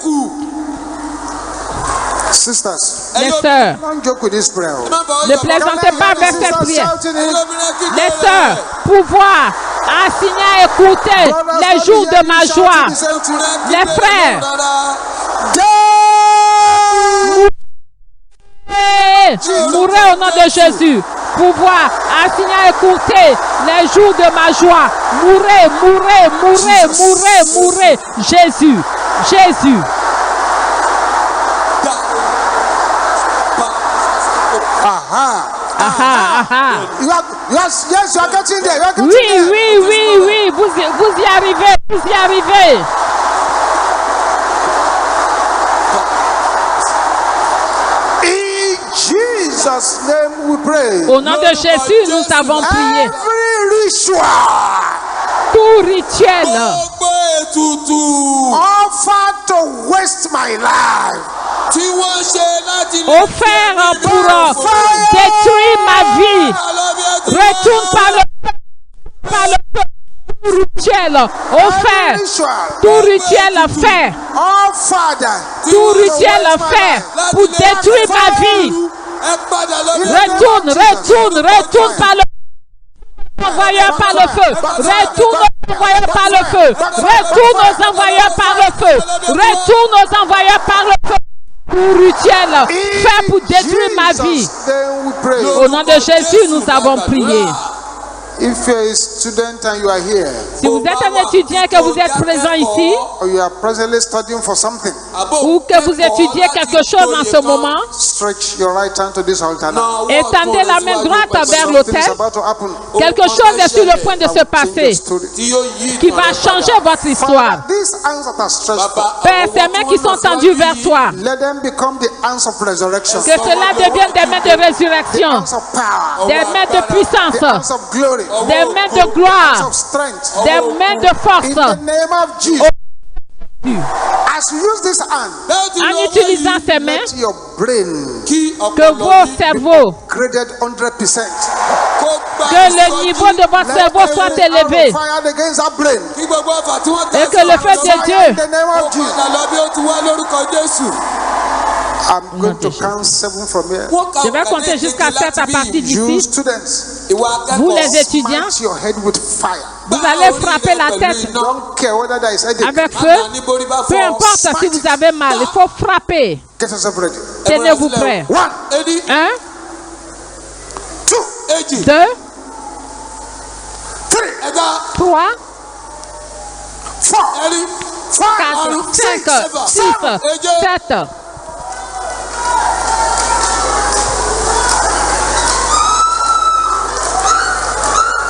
Sisters, Les sœurs, don't joke with this prayer. ne plaisantez pas avec cette prière. Les sœurs, pouvoir assigné à écouter les jours de ma joie. Les frères, mourrez au nom de Jésus. Pouvoir assigné à écouter les jours de ma joie. Mourrez, mourrez, mourrez, mourrez, mourrez. Jésus, Jésus. Aha. Aha, aha. Yes, yes, you are getting there. You are getting Oui, there. oui, vous y arrivez, vous y arrivez. In Jesus' name we pray. Au nom de Jésus, nous avons prié. Every ritual Tout rituel Gbogbo ètùtù offered to waste my life, tí wọ́n ṣe láti lè offert pour détruire ma vie, retourne par le feu. Tout rituel offert, tout rituel fait, offered tout rituel fait pour détruire ma vie. Retourne par le envoyeurs par le feu. Retourne aux envoyeurs par le feu. Retourne aux envoyeurs par le feu. Retourne aux envoyeurs par le feu. Tout rituel fait pour détruire ma vie. Then we pray. Au nom de Jésus, nous avons prié. If you are a student and you are here, Si vous êtes un étudiant et que vous êtes présent ici, or you are presently studying for something, ou que vous étudiez quelque chose en ce moment, stretch your right hand to this altar now. étendez la main droite vers Something is l'autel. about to happen. Quelque chose est sur le point de se Change passer the story. qui va changer votre histoire. Father, these hands that are stretched forth, Père, ces mains qui sont tendues vers toi, let them become the hands of resurrection, que cela devienne des mains de the résurrection, hands of power, des mains de the puissance, hands of glory, des mains de hands gloire, of strength. des mains de In the force. name of Jesus, as you use this hand, En utilisant ces mains, let your brain que vos cerveaux, graded 100%. que le niveau de votre cerveau soit élevé, Fired against that brain. et que le feu de In Dieu, the name of Jesus. I'm going to count 7 from here. je vais compter jusqu'à 7 à partir You d'ici. students, Vous les étudiants, smite your head with fire. vous allez frapper la tête Don't care whether there is headache. avec feu. Peu importe si vous avez mal, il faut frapper. Get yourself ready. Tenez-vous prêts. 1, 1, 2, 2, 3, 3, 4, 5, 4, 5, 6, 7.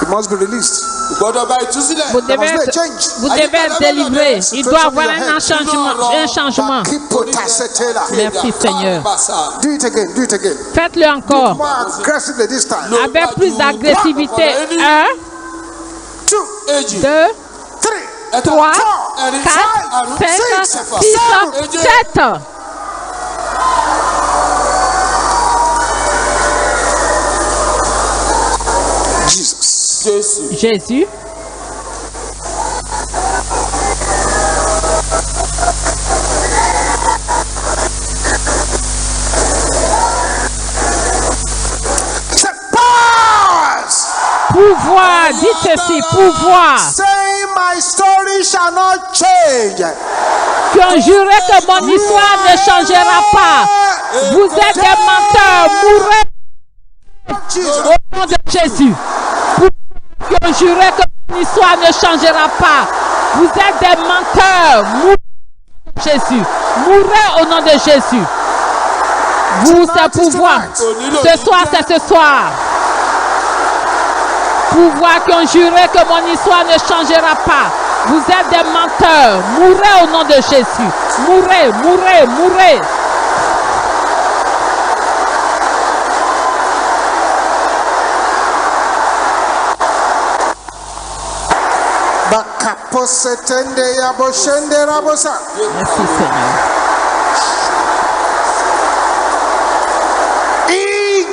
It must be released. Vous devez être délivré. Il doit y avoir un changement. Merci Seigneur. Do it again. Do it again. Faites-le encore. More aggressively this time. Avec plus d'agressivité. 1, 2, 3, 4, 5, 6, 7. Jésus. Pouvoir, dites ceci, pouvoir. Say my story shall not change. Conjurez que mon histoire ne changera pas. Vous êtes des menteurs, mourrez au nom de Jésus. Conjurez que mon histoire ne changera pas. Vous êtes des menteurs, mourrez au nom de Jésus. Mourrez au nom de Jésus. Vous, c'est pouvoir. Ce soir, c'est ce soir. Pouvoir conjurer que mon histoire ne changera pas. Vous êtes des menteurs. Mourrez au nom de Jésus. Mourrez, mourrez, mourrez. Merci Seigneur.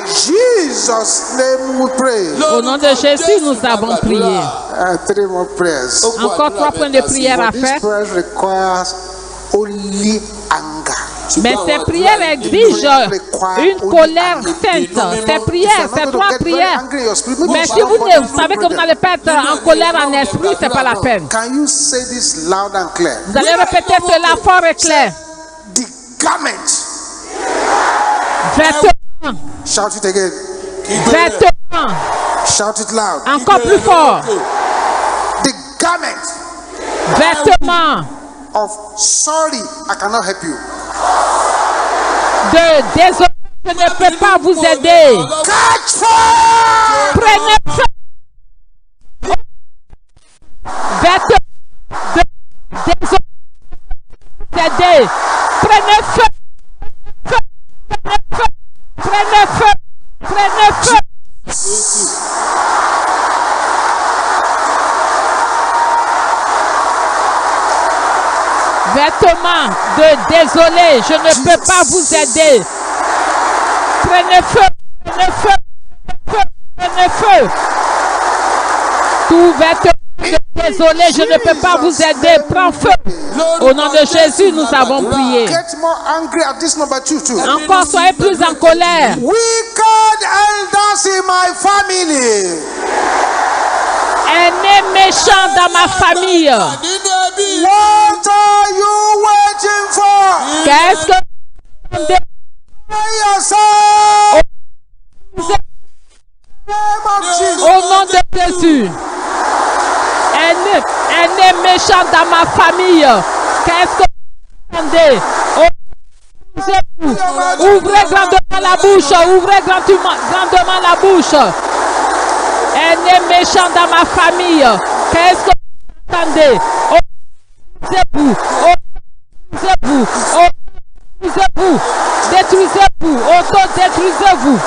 Jesus' name we pray. Au nom de Jésus, nous avons prié. 3 more prayers. Encore 3 points de prière à This faire. prayer requires only anger. Mais ces prières exigent une colère sainte. Ces prières, ces 3 prières. Mais si vous savez que vous n'allez pas être en colère en esprit, ce n'est pas la peine. Can you say this loud and clear? Vous allez répéter cela fort et clair. The garment. Vêtements, Shout it again. vêtements. Shout it loud. Encore plus fort. The garment Vêtements of sorry, I cannot help you. de désolé, je ne peux pas vous aider. Catch fire! Prenez feu. Vêtements de désolé. Prenez feu. Prenez feu. Prenez feu. Vêtements de désolé, je ne peux pas vous aider. Prenez feu, prenez feu, prenez feu. Tout vêtement de désolé, je ne peux pas vous aider. Prends feu. Au nom de Jésus, nous avons prié. Get more angry at this number 2 too. Encore, soyez plus en colère. Wicked elders in my family. Aîné méchant dans ma famille. What are you waiting for? Qu'est-ce que Yourself. au nom de Jésus? Aîné méchant dans ma famille. Qu'est-ce que vous attendez? Ouvrez grandement la bouche. Ouvrez grandement la bouche. Aîné méchant dans ma famille. Qu'est-ce que vous attendez? Détruisez-vous. Détruisez-vous. Auto-détruisez-vous.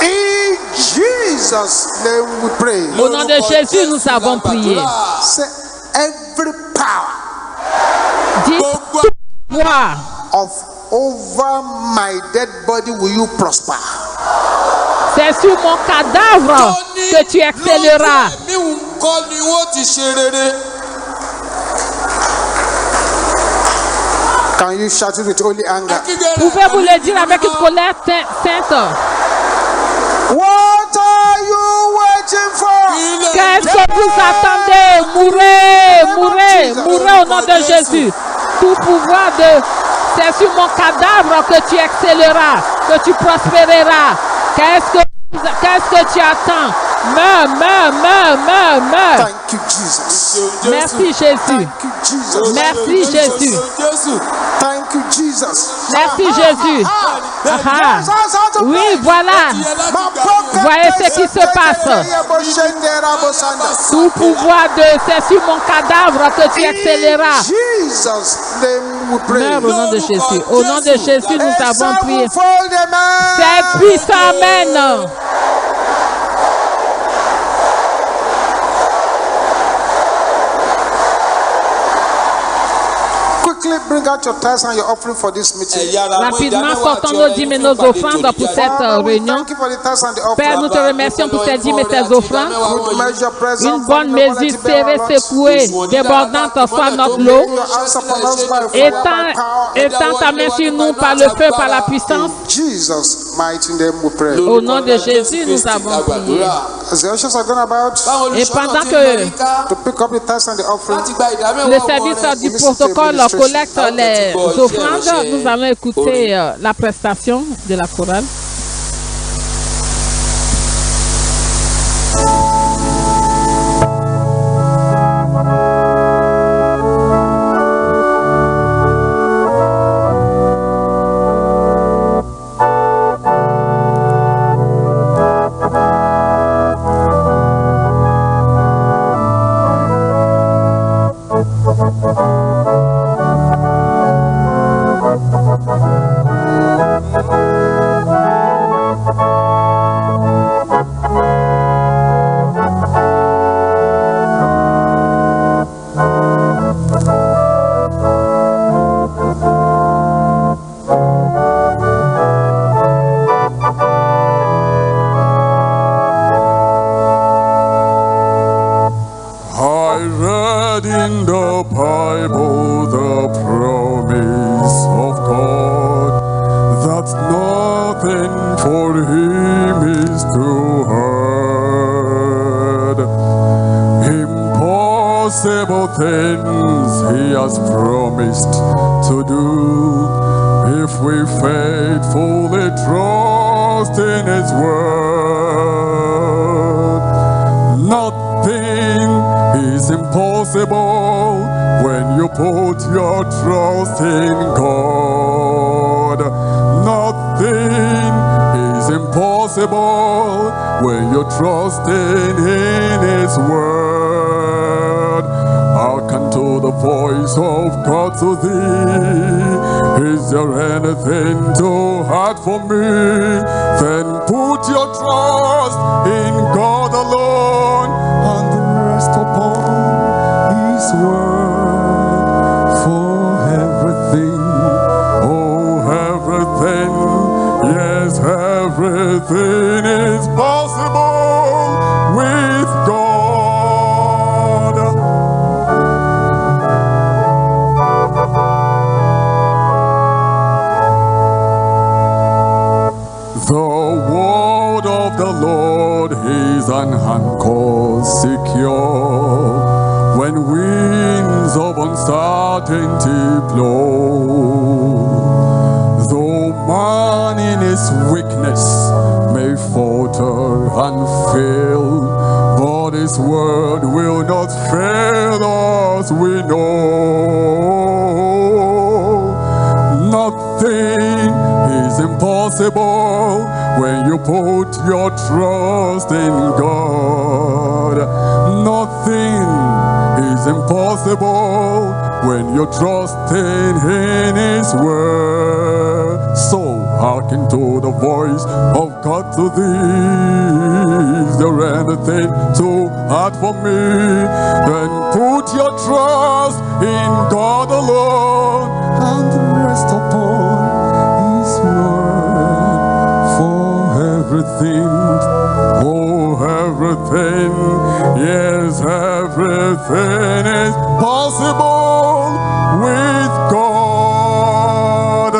In Jesus' name we pray. Au nom de Jésus, nous avons prié. Say every power Dites tout pouvoir of over my dead body will you prosper. c'est sur mon cadavre que tu excelleras. Can you shout it with holy anger? Pouvez-vous le dire avec une colère sainte? What are you waiting for? Qu'est-ce que vous attendez? Mourez au nom de Jésus. Tout pouvoir c'est sur mon cadavre que tu excelleras, que tu prospéreras. Qu'est-ce que tu attends? Meurs. Thank you, Jesus. Merci Jésus. Thank you, Jesus. Merci Jésus. Thank you, Jesus. Merci Jésus. Oui, voilà. Voyez ce qui se passe. Tout pouvoir c'est sur mon cadavre que tu excelleras. Meurs au nom de Jésus. Au nom de Jésus, nous avons prié. C'est puissant, amen. Quickly bring out your tithes and your offering for this meeting. Rapidement, sortons nos dîmes et nos offrandes pour cette réunion. Thank you for the tithes and the offering. Père, nous te remercions pour ces dîmes et ces offrandes. Good measure, present, Une bonne mesure serrée, secouée, débordante soit notre lot. your hands upon us by fire, by power. Étends ta main sur nous par le feu, par la puissance. Jesus' mighty name we pray. Au nom de Jésus, nous avons prié. As the ushers are going about Et pendant que to pick up the tithes and the offering, le service du protocole collecte les offrandes, nous allons écouter la prestation de la chorale. Things he has promised to do if we faithfully trust in his word. Nothing is impossible when you put your trust in God. Nothing is impossible when you're trusting in His word. Hearken to the voice of God to thee. Is there anything too hard for me? Then put your trust in God alone and rest upon His word for everything. Oh, everything, yes, everything is possible with God. The word of the Lord is an anchor secure when winds of uncertainty blow. Though man in his weakness may falter and fail, but His word will not fail us, we know. Nothing is impossible when you put your trust in God. Nothing is impossible when you're trusting in His word. So hearken to the voice of God to thee. Is there anything too hard for me? Then put your trust in God alone and rest upon His word for everything. Oh, everything, yes, everything is possible with God.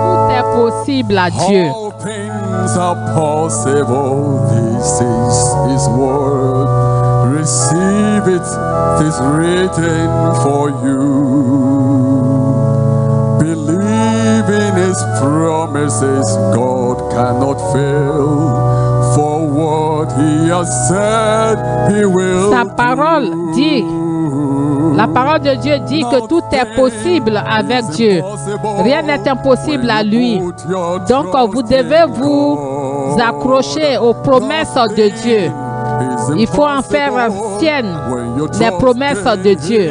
Tout est possible à Dieu. All things are possible. This is His word. Receive it. It is written for you. Believe in His promises. God cannot fail. For what He has said, He will Sa parole dit, la parole de Dieu dit que tout est possible avec Dieu. Rien n'est impossible à lui. Donc vous devez vous accrocher aux promesses de Dieu. Il faut en faire sienne les promesses de Dieu.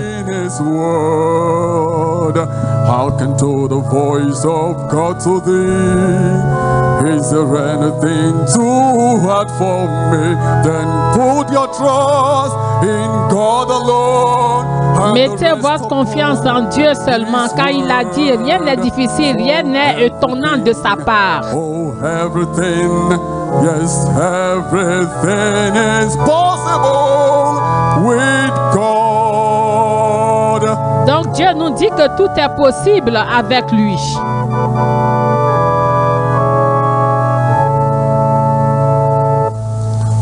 Hearken to the voice of God to thee. Is there anything too hard for me? Then put your trust in God alone. Mettez votre confiance en Dieu seulement, car il a dit, rien n'est difficile, rien n'est étonnant de sa part. Oh, everything, yes, everything is possible with God. Donc Dieu nous dit que tout est possible avec lui.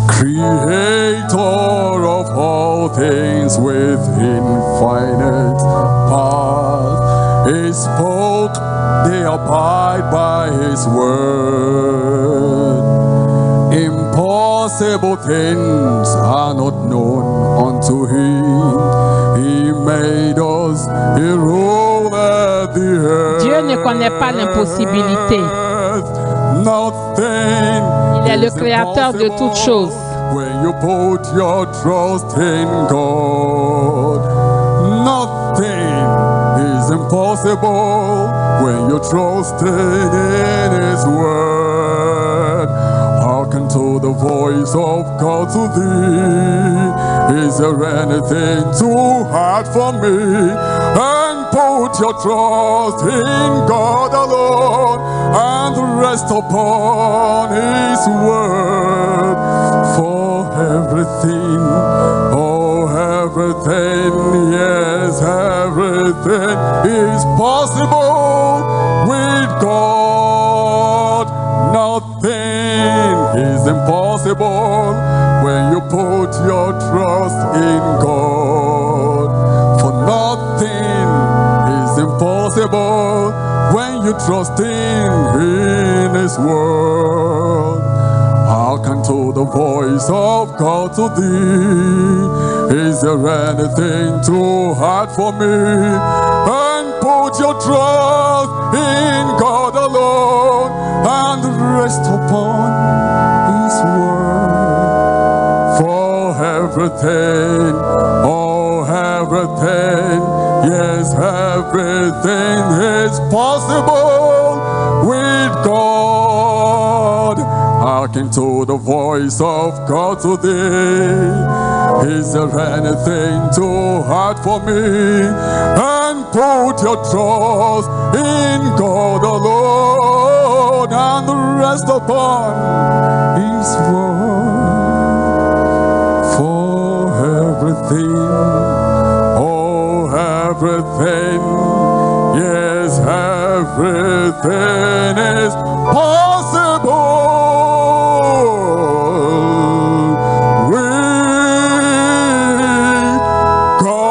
Creator of all things with infinite power, He spoke, they abide by His word. Impossible things are not known unto Him. He made us, He ruled the earth. Dieu ne connaît pas l'impossibilité. Nothing Il est le créateur de toutes choses. when you put your trust in God. Nothing is impossible when you trust in His word. Hearken to the voice of God to thee. Is there anything too hard for me? And put your trust in God alone and rest upon His word for everything. Oh, everything, yes, everything is possible with God. Nothing is impossible when you put your trust in God. For nothing is impossible when you trust in His word. Hearken to the voice of God to thee. Is there anything too hard for me? And put your trust in God alone and rest upon His word. For everything, oh everything, yes, everything is possible with God. Hearken to the voice of God today. Is there anything too hard for me? And put your trust in God alone and rest upon His word. For everything, oh everything, yes, everything is possible with God.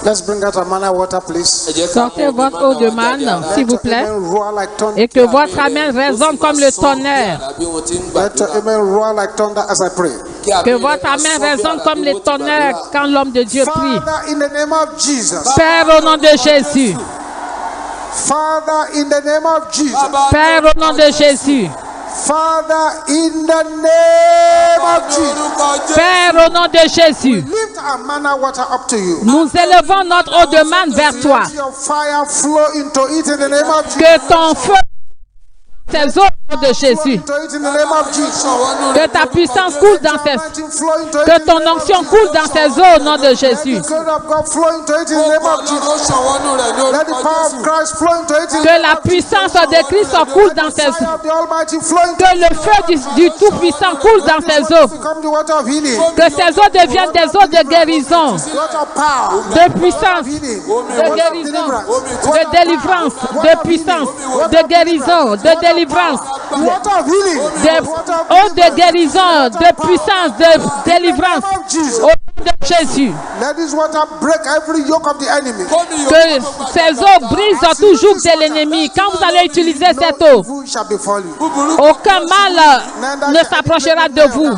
Let's bring out a manna water, please. Sortez votre eau de manne, s'il vous plaît, et que votre amen résonne comme le tonnerre. Let your amen roar like thunder as I pray. Que votre amen résonne comme les tonnerres quand l'homme de Dieu prie. Father, in the name of Jesus. Père, au nom de Jésus. Father, in the name of Jesus. Père, au nom de Jésus. Father, in the name of Jesus. Père, au nom de Jésus. Lift our manna water up to you. Nous élevons notre eau de manne vers toi. Let your fire flow into it in the name of Jesus. Que ton feu, tes eaux au nom de Jésus. Into it in the name of Jesus. Que ta puissance coule dans tes que ton onction coule dans tes eaux au nom de Jésus. Let the glory of God flow into it in the name of Jesus. Let the power of Christ flow into it in the Que name la of puissance de Christ coule dans tes Jesus. eaux. Fire of the Almighty flow into Que le feu du Tout-Puissant coule dans tes eaux. become the water of healing. Que ces eaux deviennent des eaux de guérison, Water of power. de puissance, Healing. de guérison, de délivrance, de puissance, de guérison, de délivrance, Water of healing. des eaux de guérison, de puissance, de délivrance. Au nom de Jésus. Let this water break every yoke of the enemy. Que ces eaux brisent tout joug de l'ennemi. Quand vous allez utiliser cette eau, Evil shall befall you. aucun mal ne s'approchera de vous,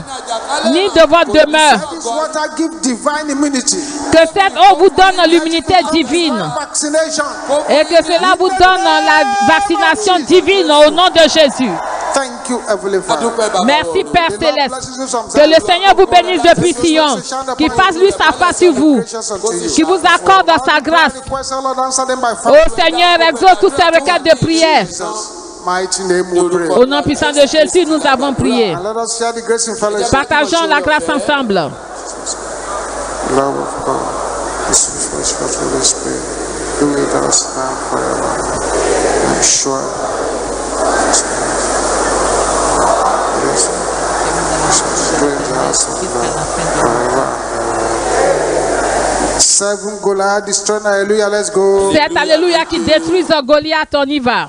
ni de votre demeure. Let this water give divine immunity. Que cette eau vous donne l'immunité divine Vaccination. et que cela vous donne la vaccination divine au nom de Jésus. Thank you, Heavenly Father. Merci Père Céleste. Que le Seigneur vous bénisse depuis Sion, qu'il fasse lui sa face sur vous, qu'il vous accorde sa grâce. Ô Seigneur, exauce toutes ces requêtes de prière. Mighty name we pray. Au nom puissant de Jésus, nous avons prié. And let us share the grace in fellowship. Partageons la grâce ensemble. Love of God, the sweet fellowship of the Holy Spirit, be with us now and forever. I'm sure. Yes, be with us forever. 7 Goliath destroyed. Hallelujah. Let's go. C'est Alléluia qui détruise Goliath, on y va.